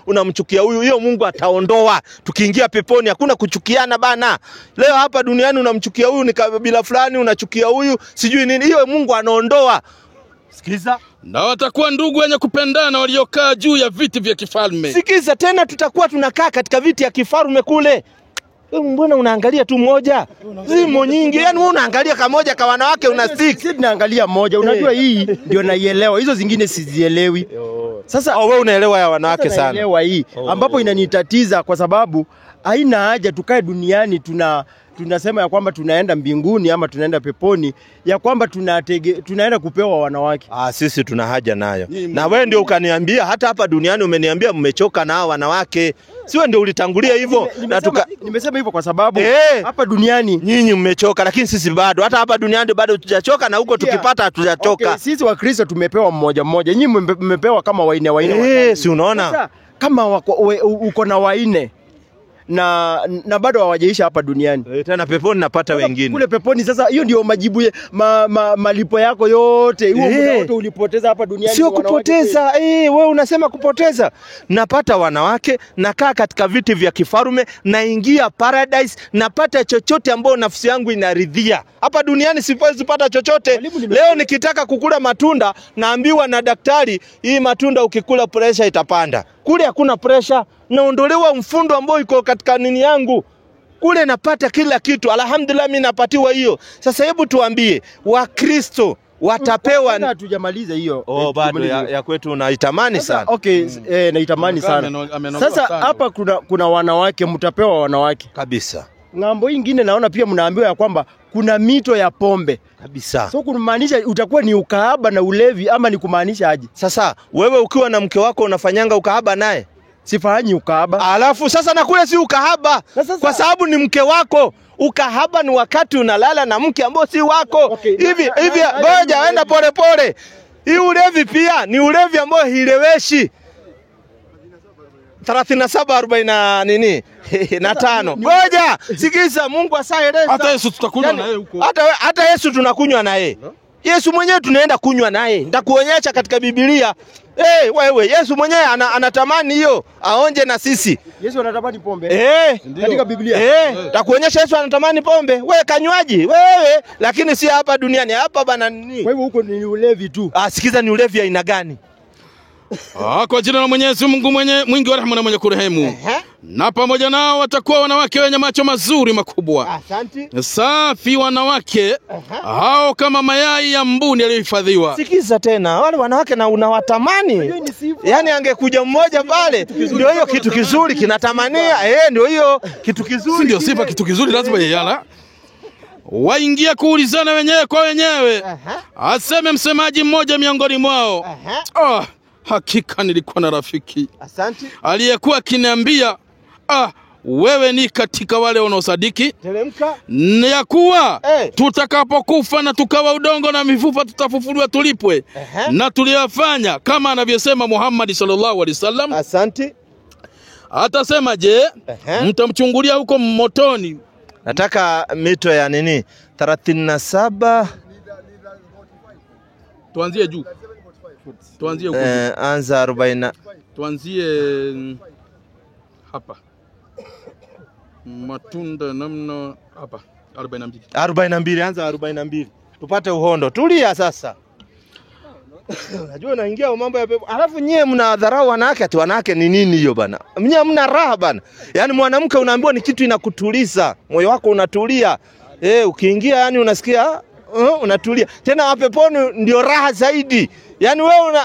unamchukia huyu, hiyo Mungu ataondoa. Tukiingia peponi hakuna kuchukiana bana. Leo hapa duniani unamchukia huyu, ni kabila fulani, unachukia huyu, sijui nini. Hiyo Mungu anaondoa. Sikiza. Na watakuwa ndugu wenye kupendana waliokaa juu ya viti vya kifalme. Sikiza, tena tutakuwa tunakaa katika viti ya kifalme kule. Mbona unaangalia tu moja? Zimo nyingi. Yaani wewe unaangalia kamoja kwa wanawake unastiki. Sisi tunaangalia moja. Unajua hii ndio naielewa. Hizo zingine sizielewi. Sasa wewe unaelewa ya wanawake sana. Naelewa hii ambapo inanitatiza kwa sababu haina haja tukae duniani tunasema ya kwamba tunaenda mbinguni ama tunaenda peponi, ya kwamba tunaenda kupewa wanawake. Sisi tuna haja nayo. Na wewe ndio ukaniambia hata hapa duniani umeniambia mmechoka na wanawake. Siwe ndio ulitangulia hivyo. Nimesema hivyo kwa sababu hapa duniani nyinyi mmechoka, lakini sisi bado. Hata hapa duniani bado tujachoka na huko tukipata hatujachoka. Sisi Wakristo tumepewa mmoja. Nyinyi mmepewa kama waine. Si unaona? Kama uko na waine na bado hawajaisha hapa duniani. Tena peponi napata wengine. Kule peponi sasa hiyo ndio majibu malipo yako yote. Huo muda wote ulipoteza hapa duniani. Sio kupoteza. Wewe unasema kupoteza. Napata wanawake, nakaa katika viti vya kifalme, naingia paradise, napata chochote ambao nafsi yangu inaridhia. Hapa duniani siwezi kupata chochote. Leo nikitaka kukula matunda, naambiwa na daktari, hii matunda ukikula pressure itapanda. Kule hakuna pressure, naondolewa mfundo ambao iko katika nini yangu. Kule napata kila kitu. Alhamdulillah mimi napatiwa hiyo. Sasa hebu tuambie, Wakristo watapewa. Hatujamaliza hiyo. Bado ya kwetu naitamani sana. Naitamani sana. Sasa hapa kuna wanawake, mtapewa wanawake kabisa. Ng'ambo nyingine naona pia mnaambiwa ya kwamba kuna mito ya pombe kabisa. So kumaanisha utakuwa ni ukahaba na ulevi ama ni kumaanisha aje? Sasa wewe ukiwa na mke wako unafanyanga ukahaba naye? Sifanyi ukahaba. Alafu sasa na kule si ukahaba. Kwa sababu ni mke wako. Ukahaba ni wakati unalala na mke ambao si wako. Hivi ngoja enda pole. Hii ulevi pia ni ulevi ambao hileweshi. 37:40 na nini? Na 5. Ngoja, sikiza, Mungu asaeleza. Hata Yesu tutakunywa na yeye huko. Hata Yesu tunakunywa na yeye. Yesu mwenyewe tunaenda kunywa naye. Nitakuonyesha katika Biblia. Wewe Yesu mwenyewe anatamani hiyo aonje na sisi. Yesu anatamani pombe. Katika Biblia. Nitakuonyesha Yesu anatamani pombe. Wewe kanywaji, wewe, lakini si hapa duniani. Hapa bana nini? Kwa hivyo huko ni ulevi tu. Sikiza, ni ulevi aina gani? Kwa jina la Mwenyezi Mungu mwingi wa rehema na mwenye kurehemu. Na pamoja nao watakuwa wanawake wenye macho mazuri makubwa. Asante. Safi wanawake. Hao kama mayai ya mbuni yaliyohifadhiwa. Sikiza tena, wale wanawake na unawatamani. Yaani angekuja mmoja pale, ndio hiyo kitu kizuri kinatamania. Ndio hiyo kitu kizuri. Si ndio sifa kitu kizuri lazima yeyala. Waingia kuulizana wenyewe kwa wenyewe. Aseme msemaji mmoja miongoni mwao. Hakika nilikuwa na rafiki. Asante. Aliyekuwa akiniambia, wewe ni katika wale wanaosadiki Teremka. ya kuwa Eh. tutakapokufa na tukawa udongo na mifupa tutafufuliwa tulipwe na tuliyafanya kama anavyosema Muhammad sallallahu alaihi wasallam. Asante. Atasema je, mtamchungulia huko motoni? Nataka mito ya nini? 37. Tuanzie juu. Tuanzie huko. Anza 40. Tuanzie hapa. Matunda namna hapa 42. 42, anza 42. Tupate uhondo. Tulia sasa. Unajua naingia mambo ya pepo. Alafu nyie mnadharau wanawake, ati wanawake ni nini hiyo bana? Nyie mna raha bana. Yaani mwanamke unaambiwa ni kitu inakutuliza. Moyo wako unatulia. Ukiingia yani unasikia unatulia. Tena wapeponi ndio raha zaidi. Yaani wewe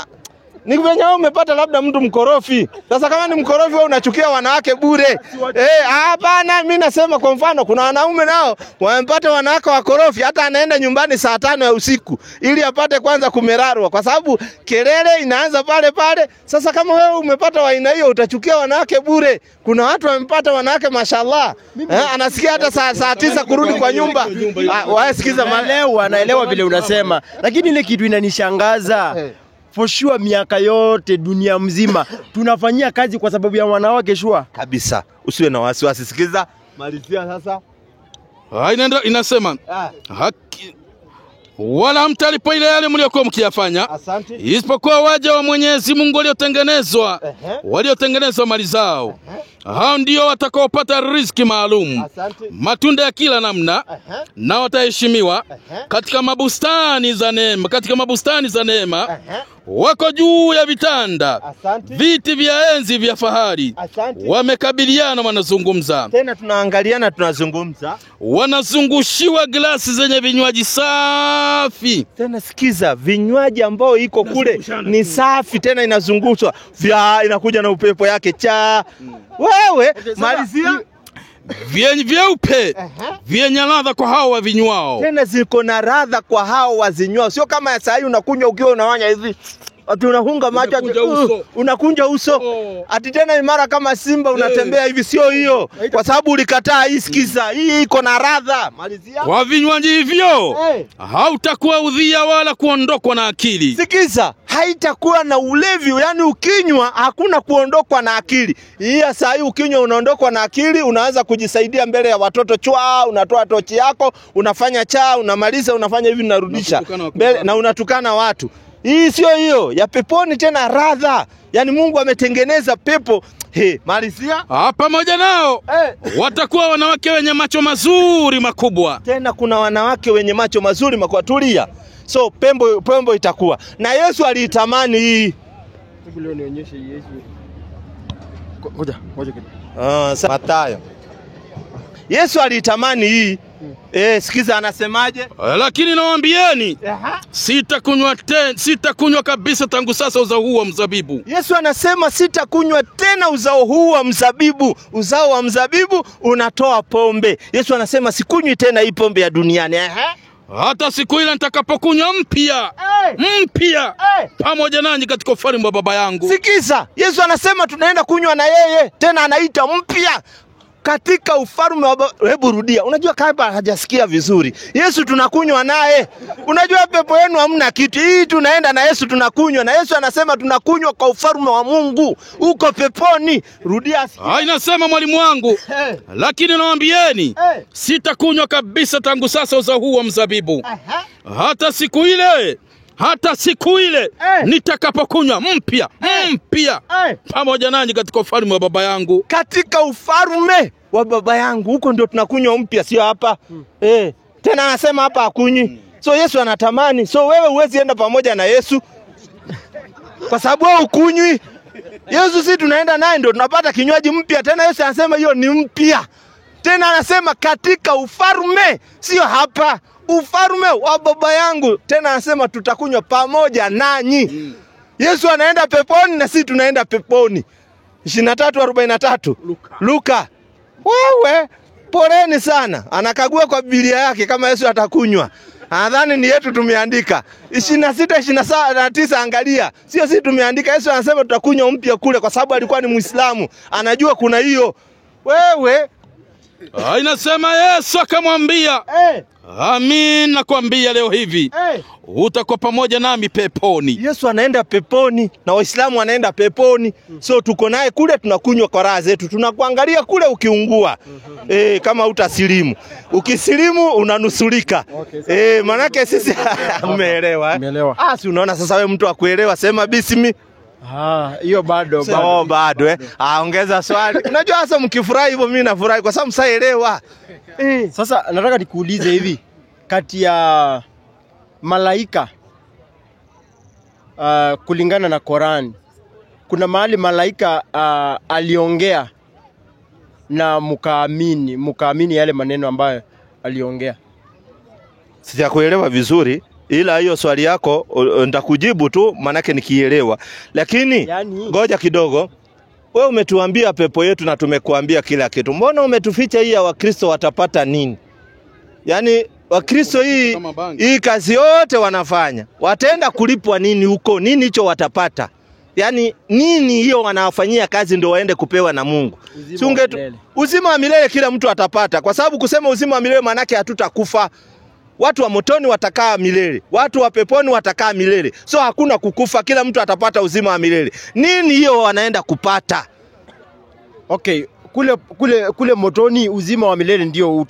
ni venye wewe umepata labda mtu mkorofi. Sasa kama ni mkorofi wewe unachukia wanawake bure. Hapana, mimi nasema kwa mfano kuna wanaume nao wamepata wanawake wakorofi, hata anaenda nyumbani saa 5 ya usiku ili apate kwanza kumerarwa, kwa sababu kelele inaanza pale pale. Sasa kama wewe umepata wa aina hiyo utachukia wanawake bure. Kuna watu wamepata wanawake mashallah. Anasikia hata saa 9 kurudi kwa nyumba. Wasikiza Maleo anaelewa vile unasema. Lakini ile kitu inanishangaza. For sure miaka yote dunia mzima tunafanyia kazi kwa sababu ya wanawake shua. Kabisa. Usiwe na wasiwasi. Sikiza. Malizia sasa. Inasema haki wala mtalipo ile yale mliokuwa mkiyafanya. Asante. Isipokuwa waja wa Mwenyezi Mungu waliotengenezwa mali zao. Hao ndio watakaopata riziki maalum. Asante. Matunda ya kila namna na wataheshimiwa katika mabustani za neema. Wako juu ya vitanda. Asante. Viti vya enzi vya fahari. Asante. Wamekabiliana wanazungumza. Tena tunaangaliana tunazungumza. Wanazungushiwa glasi zenye vinywaji safi. Tena sikiza, vinywaji ambao iko kule ni safi, tena inazungushwa. Inakuja na upepo yake cha. Wewe malizia. Vyeupe vyenye ladha kwa hao wa vinywao. Tena ziko na ladha kwa hao wa zinywao. Sio kama ya saa hii unakunywa ukiwa unawanya hivi. Ati unahunga macho unakunja uso. Ati tena imara kama simba unatembea hivi, sio hiyo. Kwa sababu ulikataa hii. Sikiza, hii iko na ladha. Malizia. Kwa vinywaji hivyo hautakuwa udhia wala kuondokwa na akili. Sikiza, haitakuwa na ulevi, yani ukinywa hakuna kuondokwa na akili. Hii saa hii ukinywa unaondokwa na akili, unaanza kujisaidia mbele ya watoto chwa, unatoa tochi yako, unafanya cha, unamaliza, unafanya hivi unarudisha mbele na unatukana watu. Hii sio hiyo, ya peponi tena radha. Yani Mungu ametengeneza pepo. Malizia. Pamoja nao watakuwa wanawake wenye macho mazuri makubwa. Tena kuna wanawake wenye macho mazuri makubwa. Tulia. So pembo itakuwa. Na Yesu aliitamani hii. Leo nionyeshe Yesu. Ngoja Mathayo. Yesu aliitamani hii. Sikiza anasemaje? Lakini nawaambieni sitakunywa kabisa tangu sasa uzao huu wa mzabibu. Yesu anasema sitakunywa tena uzao huu wa mzabibu. Uzao wa mzabibu unatoa pombe. Yesu anasema sikunywi tena hii pombe ya duniani. Hata siku ile nitakapokunywa mpya pamoja nanyi katika ufalme wa Baba yangu. Sikiza, Yesu anasema tunaenda kunywa na yeye, tena anaita mpya katika ufalme wa Baba. Hebu rudia. Unajua kama hajasikia vizuri. Yesu tunakunywa naye. Unajua pepo yenu hamna kitu. Hii tunaenda na Yesu tunakunywa. Na Yesu anasema tunakunywa kwa ufalme wa Mungu. Uko peponi. Rudia. Inasema mwalimu wangu. Lakini nawaambieni sitakunywa kabisa tangu sasa uzao huu wa mzabibu. Hata siku ile nitakapokunywa mpya pamoja nanyi katika ufalme wa Baba yangu. Katika ufalme wa Baba yangu huko ndio tunakunywa mpya, sio hapa. Tena anasema hapa hakunywi. So Yesu anatamani. So wewe huwezi enda pamoja na Yesu kwa sababu wewe ukunywi. Yesu si tunaenda naye ndio tunapata kinywaji mpya. Tena Yesu anasema hiyo ni mpya. Tena anasema katika ufalme, sio hapa. Ufalme wa Baba yangu. Tena anasema tutakunywa pamoja nanyi. Yesu anaenda peponi na sisi tunaenda peponi. 23:43 Luka. Wewe poreni sana. Anakagua kwa Biblia yake kama Yesu atakunywa. Nadhani ni yetu tumeandika. 26:29 angalia. Sio sisi tumeandika. Yesu anasema tutakunywa mpya kule kwa sababu alikuwa ni Muislamu. Anajua kuna hiyo. Wewe Inasema Yesu akamwambia, amin nakwambia leo hivi, utakuwa pamoja nami peponi. Yesu anaenda peponi na Waislamu wanaenda peponi. So tuko naye kule, tunakunywa kwa raha zetu, tunakuangalia kule ukiungua. Kama utasilimu. Ukisilimu unanusurika. Manake sisi umeelewa. Si unaona sasa wewe mtu akuelewa, sema bismi. Hiyo bado. Bado ongeza swali. Unajua sasa mkifurahi hivyo mimi nafurahi kwa sababu msaelewa. Sasa nataka nikuulize hivi, kati ya malaika kulingana na Qur'an, kuna mahali malaika aliongea na mukaamini yale maneno ambayo aliongea? Sijakuelewa vizuri, ila hiyo swali yako nitakujibu tu manake nikielewa. Lakini ngoja kidogo. Wewe umetuambia pepo yetu na tumekuambia kila kitu. Mbona umetuficha hii ya Wakristo watapata nini? Yaani Wakristo hii kazi yote wanafanya, wataenda kulipwa nini huko? Nini hicho watapata? Yaani nini hiyo wanafanyia kazi ndio waende kupewa na Mungu? Uzima wa milele kila mtu atapata, kwa sababu kusema uzima wa milele manake hatutakufa. Watu wa motoni watakaa milele, watu wa peponi watakaa milele. So hakuna kukufa, kila mtu atapata uzima wa milele. Nini hiyo wanaenda kupata? Okay, kule motoni uzima wa milele ndio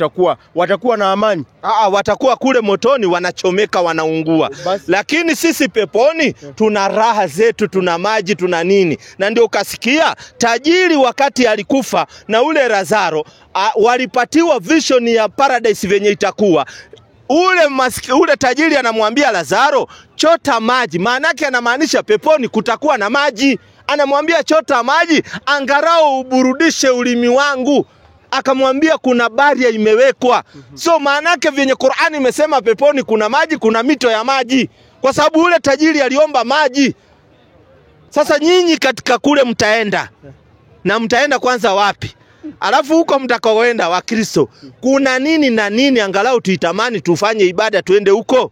watakuwa na amani. Watakuwa kule motoni wanachomeka, wanaungua. Lakini sisi peponi tuna raha zetu, tuna maji, tuna nini. Na ndio ukasikia tajiri wakati alikufa na ule Lazaro walipatiwa vision ya paradise venye itakuwa. Ule tajiri anamwambia Lazaro, chota maji. Maana yake anamaanisha peponi kutakuwa na maji. Anamwambia chota maji, angarao uburudishe ulimi wangu. Akamwambia kuna baria imewekwa. So maana yake venye Qur'ani imesema peponi kuna maji, kuna mito ya maji. Kwa sababu ule tajiri aliomba maji. Sasa nyinyi katika kule mtaenda. Na mtaenda kwanza wapi? Alafu huko mtakaoenda Wakristo, kuna nini na nini angalau tuitamani tufanye ibada tuende huko?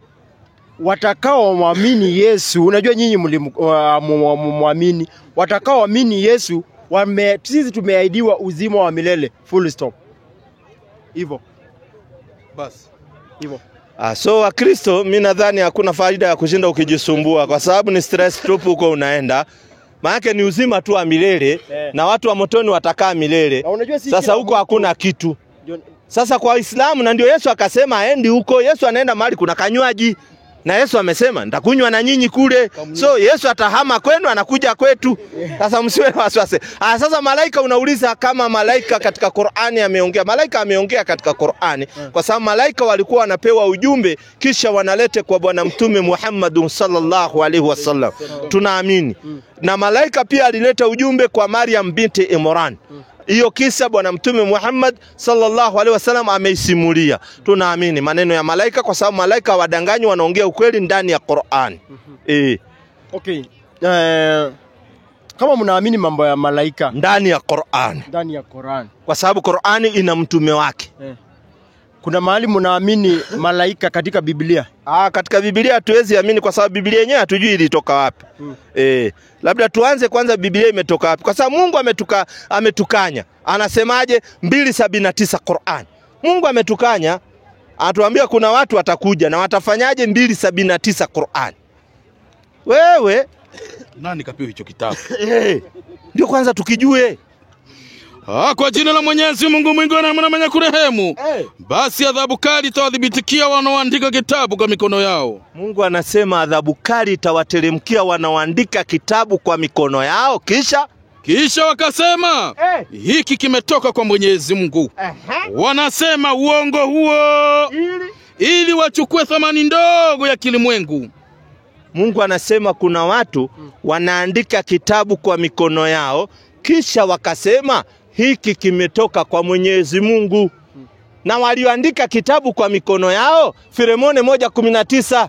Watakao muamini Yesu, unajua nyinyi muamini, watakao muamini Yesu, sisi tumeahidiwa uzima wa milele, full stop. Hivyo. Basi. Hivyo. So Wakristo mimi nadhani hakuna faida ya kushinda ukijisumbua, kwa sababu ni stress tupu huko unaenda. Maana ni uzima tu wa milele na watu wa motoni watakaa milele. Sasa huko hakuna kitu. Sasa kwa Waislamu, na ndio Yesu akasema aendi huko. Yesu anaenda mahali kuna kanywaji. Na Yesu amesema nitakunywa na nyinyi kule. So Yesu atahama kwenu anakuja kwetu. Sasa msiwe na wasiwasi. Sasa malaika unauliza kama malaika katika Qur'ani ameongea. Malaika ameongea katika Qur'ani kwa sababu malaika walikuwa wanapewa ujumbe kisha wanalete kwa Bwana Mtume Muhammad sallallahu alaihi wasallam. Tunaamini. Na malaika pia alileta ujumbe kwa Maryam binti Imran. Hiyo kisa Bwana Mtume Muhammad sallallahu alaihi wasallam ameisimulia. Tunaamini maneno ya malaika kwa sababu malaika wadanganyi, wanaongea ukweli ndani ya Qur'an. Okay. Kama mnaamini mambo ya malaika ndani ya Qur'an. Kwa sababu Qur'ani ina mtume wake. Kuna mahali mnaamini malaika katika Biblia? Katika Biblia hatuwezi amini kwa sababu Biblia yenyewe hatujui ilitoka wapi. Labda tuanze kwanza Biblia imetoka wapi? Kwa sababu Mungu ametukanya. Anasemaje 279 Qur'an. Mungu ametukanya, anatuambia kuna watu watakuja na watafanyaje 279 Qur'an. Wewe nani kapewa hicho kitabu? Ndio kwanza tukijue. Kwa jina la Mwenyezi Mungu mwingi na mwenye kurehemu. Basi adhabu kali itawadhibitikia wanaoandika kitabu kwa mikono yao. Mungu anasema adhabu kali itawateremkia wanaoandika kitabu kwa mikono yao, kisha wakasema hiki kimetoka kwa Mwenyezi Mungu. Wanasema uongo huo ili wachukue thamani ndogo ya kilimwengu. Mungu anasema kuna watu wanaandika kitabu kwa mikono yao kisha wakasema hiki kimetoka kwa Mwenyezi Mungu. Na walioandika kitabu kwa mikono yao, Filemoni 1:19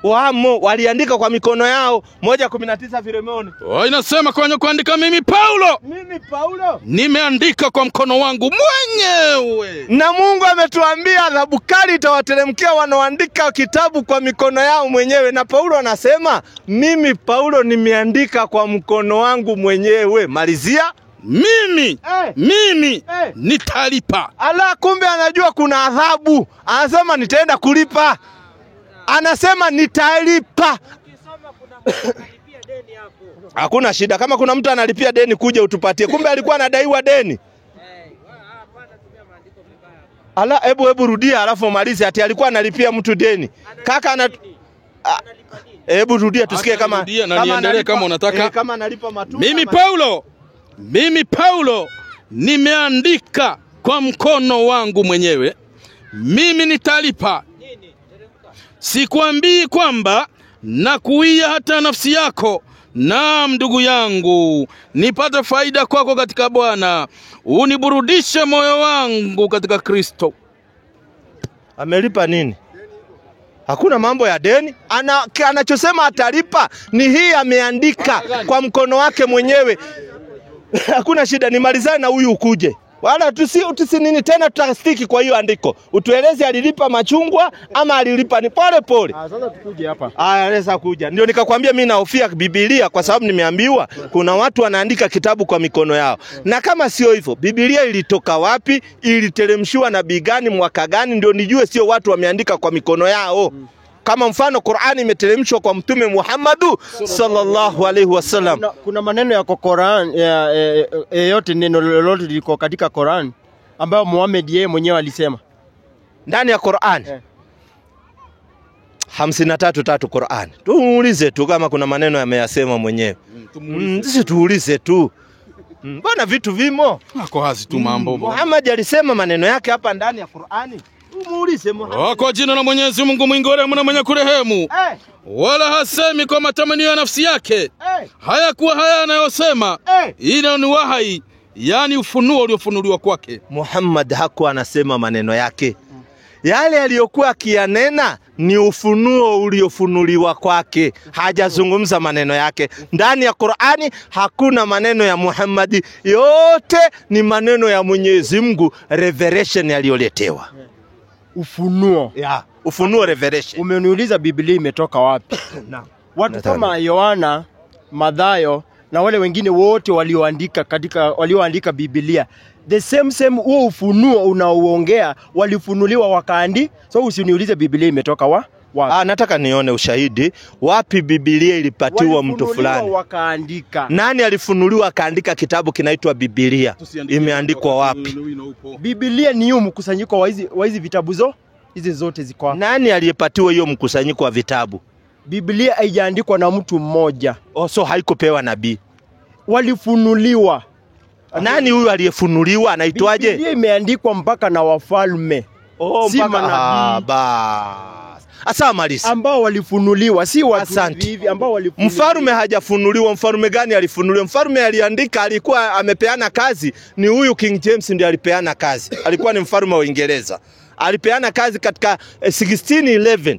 wamo waliandika kwa mikono yao 1:19 Filemoni. Inasema kwenye kuandika mimi Paulo nimeandika kwa mkono wangu mwenyewe. Na Mungu ametuambia adhabu kali itawateremkia wanaoandika kitabu kwa mikono yao mwenyewe. Na Paulo anasema mimi Paulo nimeandika kwa mkono wangu mwenyewe. Malizia. mimi nitalipa. Ala, kumbe anajua kuna adhabu. Anasema nitaenda kulipa. Anasema nitalipa. Hakuna shida. Kama kuna mtu analipia deni kuja utupatie. Kumbe alikuwa anadaiwa deni. Ala, hebu rudia alafu malize. Ati alikuwa analipia mtu deni. Kaka hebu rudia tusikie kama niendelee kama unataka. Kama analipa matunda. Mimi Paulo nimeandika kwa mkono wangu mwenyewe. Mimi nitalipa. Sikwambii kwamba nakuia hata nafsi yako. Naam ndugu yangu, nipate faida kwako katika Bwana. Uniburudishe moyo wangu katika Kristo. Amelipa nini? Hakuna mambo ya deni. Anachosema atalipa ni hii ameandika kwa mkono wake mwenyewe. Hakuna shida, nimalizane na huyu ukuje. Wala tusi nini tena tutastiki kwa hiyo andiko. Utueleze alilipa machungwa ama alilipa ni pole. Sasa tukuje hapa. Anaweza kuja. Ndio nikakwambia mimi nahofia Biblia kwa sababu nimeambiwa kuna watu wanaandika kitabu kwa mikono yao. Na kama sio hivyo, Biblia ilitoka wapi? Iliteremshiwa nabii gani, mwaka gani, ndio nijue sio watu wameandika kwa mikono yao. Kama mfano Qur'ani imeteremshwa kwa Mtume Muhammadu sallallahu alaihi wasallam. Kuna maneno ya Qur'an yote, neno lolote liko katika Qur'an ambayo Muhammad yeye mwenyewe alisema ndani ya Qur'an. 53 Qur'an. Tuulize tu kama kuna maneno yameyasema mwenyewe. Sisi tuulize tu. Bwana vitu vimo. Nako hazi tu mambo. Muhammad alisema maneno yake hapa ndani ya Qur'ani. Umuulize Muhammad. Kwa jina la Mwenyezi Mungu mwingi wa rehema na mwenye kurehemu. Wala hasemi kwa matamanio ya nafsi yake. Hayakuwa haya anayosema. Ila ni wahai, yani ufunuo uliofunuliwa kwake. Muhammad hakuwa anasema maneno yake. Yale aliyokuwa akiyanena ni ufunuo uliofunuliwa kwake. Hajazungumza maneno yake. Ndani ya Qur'ani hakuna maneno ya Muhammad. Yote ni maneno ya Mwenyezi Mungu, revelation aliyoletewa. Ufunuo. Ufunuo, revelation. Umeniuliza Biblia imetoka wapi? Watu kama Yohana, Mathayo na wale wengine wote walioandika Biblia, the same huo ufunuo unaoongea walifunuliwa wakaandi. So usiniulize Biblia imetoka wapi? Nataka nione ushahidi wapi Biblia ilipatiwa mtu fulani. Wakaandika. Nani alifunuliwa akaandika kitabu kinaitwa Biblia? Imeandikwa wapi? Biblia ni hiyo mkusanyiko wa hizi vitabu hizi zote ziko wapi? Nani aliyepatiwa hiyo mkusanyiko wa vitabu? Biblia haijaandikwa na mtu mmoja. So haikupewa nabii. Walifunuliwa. Nani huyu aliyefunuliwa anaitwaje? Biblia imeandikwa mpaka na wafalme. Si manabii. Asamalisi. Ambao walifunuliwa, si watu hivi ambao walifunuliwa. Mfalme hajafunuliwa. Mfalme gani alifunuliwa? Mfalme aliandika, alikuwa amepeana kazi, ni huyu King James ndiye alipeana kazi. Alikuwa ni mfalme wa Uingereza. Alipeana kazi katika 1611.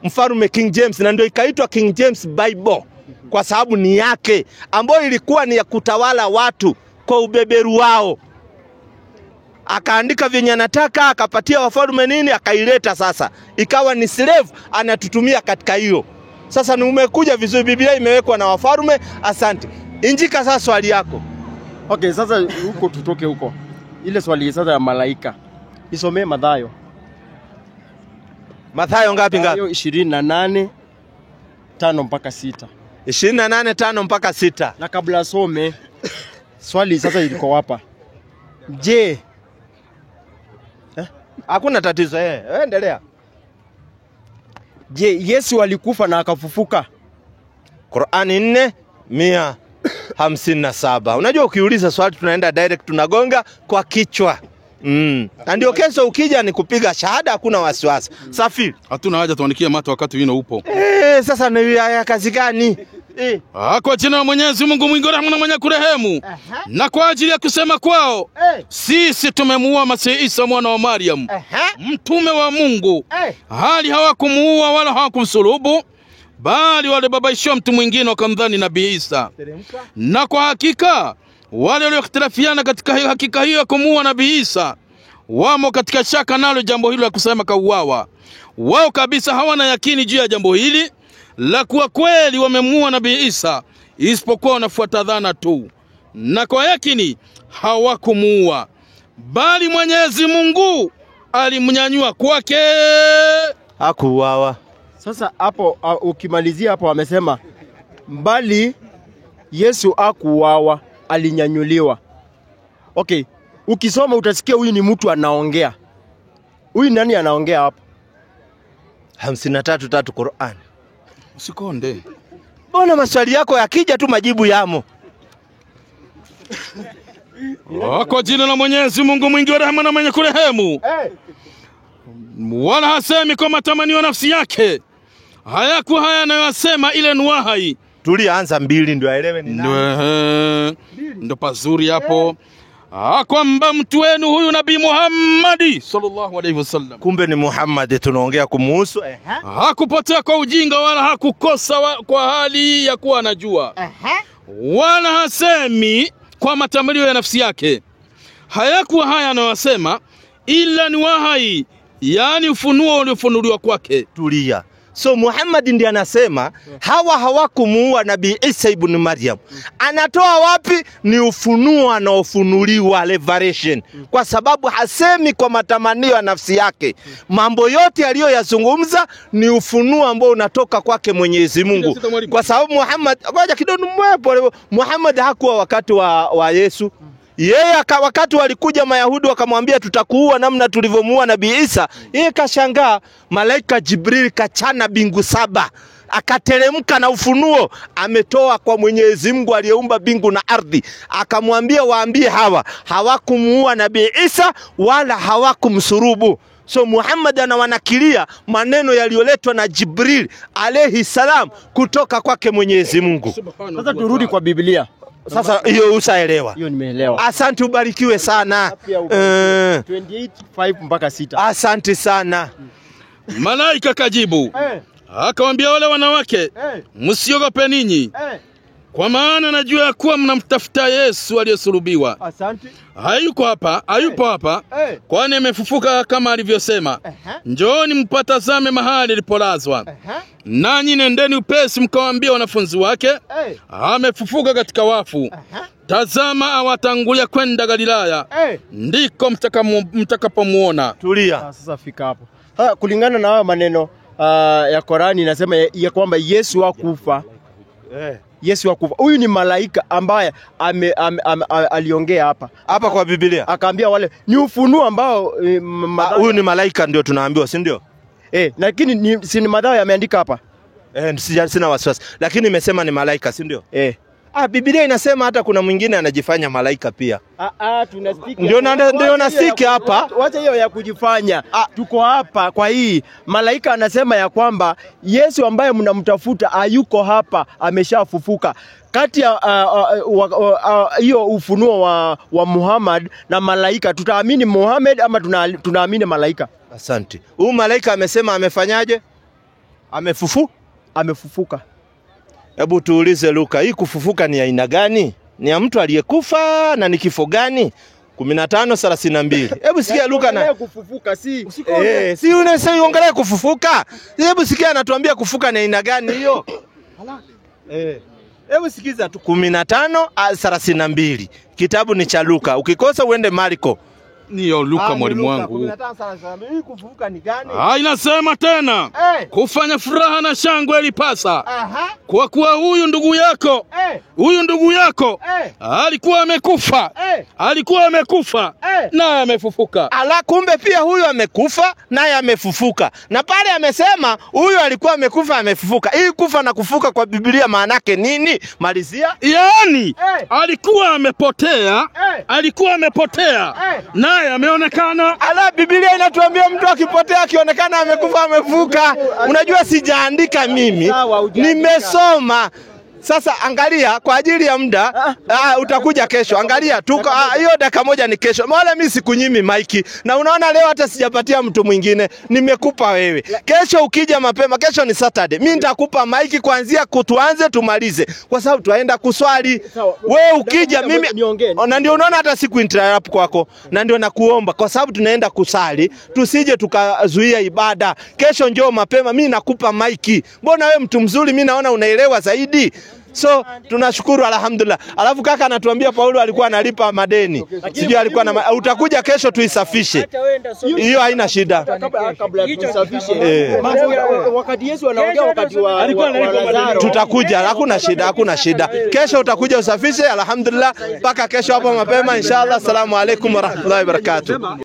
Mfalme King James, na ndio ikaitwa King James Bible kwa sababu ni yake, ambayo ilikuwa ni ya kutawala watu kwa ubeberu wao. Akaandika vyenye anataka, akapatia wafalme nini, akaileta sasa. Ikawa ni slave anatutumia katika hiyo. Sasa ni umekuja vizuri, Biblia imewekwa na wafalme. Asante. Injika sasa swali yako. Okay, sasa huko tutoke huko. Ile swali sasa ya malaika. Isomee Mathayo. Mathayo ngapi? 28:5 mpaka 6. 28:5 mpaka 6. Na kabla asome swali sasa iliko hapa. Je, hakuna tatizo endelea. Je, Yesu alikufa na akafufuka? Qur'ani 4:157. Unajua ukiuliza swali tunaenda direct, tunagonga kwa kichwa. Na ndio kesho ukija ni kupiga shahada, hakuna wasiwasi. Safiri. Hatuna haja tuandikie mata wakati wino upo. Sasa ni ya kazi gani? Kwa jina la Mwenyezi Mungu mwingi wa rehema na mwenye kurehemu. Na kwa ajili ya kusema kwao, sisi tumemuua Masihi Isa mwana wa Maryam, mtume wa Mungu. Hali hawakumuua wala hawakumsulubu, bali walibabaisha mtu mwingine wakamdhani Nabii Isa. Na kwa hakika wale walioختلفiana katika hakika hiyo ya kumuua Nabii Isa wamo katika shaka nalo jambo hilo la kusema kauawa. Wao kabisa hawana yakini juu ya jambo hili la kuwa kweli wamemuua Nabii Isa, isipokuwa wanafuata dhana tu. na kwa yakini hawakumuua, bali Mwenyezi Mungu alimnyanyua kwake. Hakuuawa. Sasa hapo ukimalizia hapo amesema bali Yesu hakuuawa, alinyanyuliwa. Okay, ukisoma utasikia huyu ni mtu anaongea. Huyu nani anaongea hapo? 53:3 Qur'an. Usikonde. Mbona maswali yako yakija tu majibu yamo? Kwa jina la Mwenyezi Mungu mwingi wa rehema na mwenye kurehemu. Wala hasemi kwa matamanio nafsi yake. Hayakuwa haya anayosema ile ni wahai. Tulianza 2 ndio aelewe ni nani. Ndio pazuri hapo. Kwamba mtu wenu huyu Nabii Muhammad sallallahu alaihi wasallam. Kumbe ni Muhammad tunaongea kumuhusu. Hakupotea kwa ujinga wala hakukosa kwa hali ya kuwa anajua. Wala hasemi kwa matamanio ya nafsi yake. Hayakuwa haya anayosema ila ni wahai, yani ufunuo uliofunuliwa kwake. Tulia. So Muhammad ndiye anasema hawa hawakumuua Nabii Isa ibn Maryam. Anatoa wapi? Ni ufunuo anaofunuliwa, revelation. Kwa sababu hasemi kwa matamanio ya nafsi yake. Mambo yote aliyoyazungumza ni ufunuo ambao unatoka kwake Mwenyezi Mungu. Kwa sababu Muhammad hakuwa wakati wa Yesu. Yeye wakati walikuja Mayahudi wakamwambia tutakuua namna tulivyomuua Nabii Isa, yeye kashangaa. Malaika Jibril kachana bingu 7, akateremka na ufunuo ametoa kwa Mwenyezi Mungu aliyeumba bingu na ardhi. Akamwambia waambie hawakumuua Nabii Isa wala hawakumsurubu. So Muhammad anawanakilia maneno yaliyoletwa na Jibril alayhi salam kutoka kwake Mwenyezi Mungu. Sasa turudi kwa Biblia. Sasa hiyo usaelewa. Hiyo nimeelewa. Asante, ubarikiwe sana. 28:5 mpaka 6. Asante sana. Malaika kajibu. Akamwambia wale wanawake, msiogope ninyi. Kwa maana najua kuwa mnamtafuta Yesu aliyesulubiwa. Asante. Hayupo hapa. Kwani amefufuka kama alivyosema. Njooni mpatazame mahali alipolazwa. Nanyi nendeni upesi mkawaambia wanafunzi wake, amefufuka katika wafu. Tazama awatangulia kwenda Galilaya. Ndiko mtakapomuona. Tulia. Sasa fika hapo. Kulingana na haya maneno ya Qur'ani inasema ya kwamba Yesu hakufa. Yesu hakufa. Huyu ni malaika ambaye aliongea hapa kwa Biblia. Akaambia wale ni ufunuo ambao huyu ni malaika ndio tunaambiwa, si ndio? Lakini si ni Mathayo yameandika hapa. Sina wasiwasi. Lakini imesema ni malaika, si ndio? Biblia inasema hata kuna mwingine anajifanya malaika pia. Tunastiki. Ndio nastiki hapa. Wacha hiyo ya kujifanya. Tuko hapa kwa hii. Malaika anasema ya kwamba Yesu ambaye mnamtafuta hayuko hapa, ameshafufuka. Kati ya hiyo ufunuo wa Muhammad na malaika, tutaamini Muhammad ama tunaamini malaika? Asante. Huyu malaika amesema amefanyaje? Amefufuka. Hebu tuulize Luka, hii kufufuka ni aina gani? Ni ya mtu aliyekufa na ni kifo gani? 15:32. Hebu sikia Luka na kufufuka si unasema kufufuka. Hebu sikia anatuambia kufufuka ni aina gani hiyo? Hebu sikiza tu 15:32. Kitabu ni cha Luka. Ukikosa uende Marko. Niyo Luka mwalimu wangu. 15:32. Hii kufufuka ni gani? Inasema tena. Kufanya furaha na shangwe ilipasa. Kwa kuwa huyu ndugu yako alikuwa amekufa. Naye amefufuka. Kumbe pia huyu amekufa naye amefufuka. Na pale amesema huyu alikuwa amekufa amefufuka. Hii kufa na kufuka kwa Biblia maana yake nini? Malizia. Yaani alikuwa amepotea. Naye ameonekana. Biblia inatuambia mtu akipotea akionekana amekufa amefufuka. Unajua sijaandika mimi. Nimesoma. Sasa angalia kwa ajili ya muda utakuja kesho. Angalia tuko hiyo dakika moja ni kesho. Maana mimi sikunyimi maiki. Na unaona leo hata sijapatia mtu mwingine. Nimekupa wewe. Kesho ukija mapema, kesho ni Saturday. Mimi nitakupa maiki kuanzia tuanze tumalize. Kwa sababu tuaenda kuswali. Wewe ukija mimi na ndio unaona hata siku interrupt kwako. Na ndio nakuomba kwa sababu tunaenda kusali, tusije tukazuia ibada. Kesho njoo mapema, mimi nakupa maiki. Mbona wewe mtu mzuri, mimi naona unaelewa zaidi. So tunashukuru alhamdulillah. Alafu kaka anatuambia Paulo alikuwa analipa madeni. Sijui alikuwa na utakuja kesho tuisafishe. Hiyo haina shida. Kabla tusafishe. Wakati Yesu anaongea wakati wa Lazaro. Tutakuja, hakuna shida. Kesho utakuja usafishe alhamdulillah mpaka kesho hapo mapema inshallah. Assalamu alaikum warahmatullahi wabarakatuh.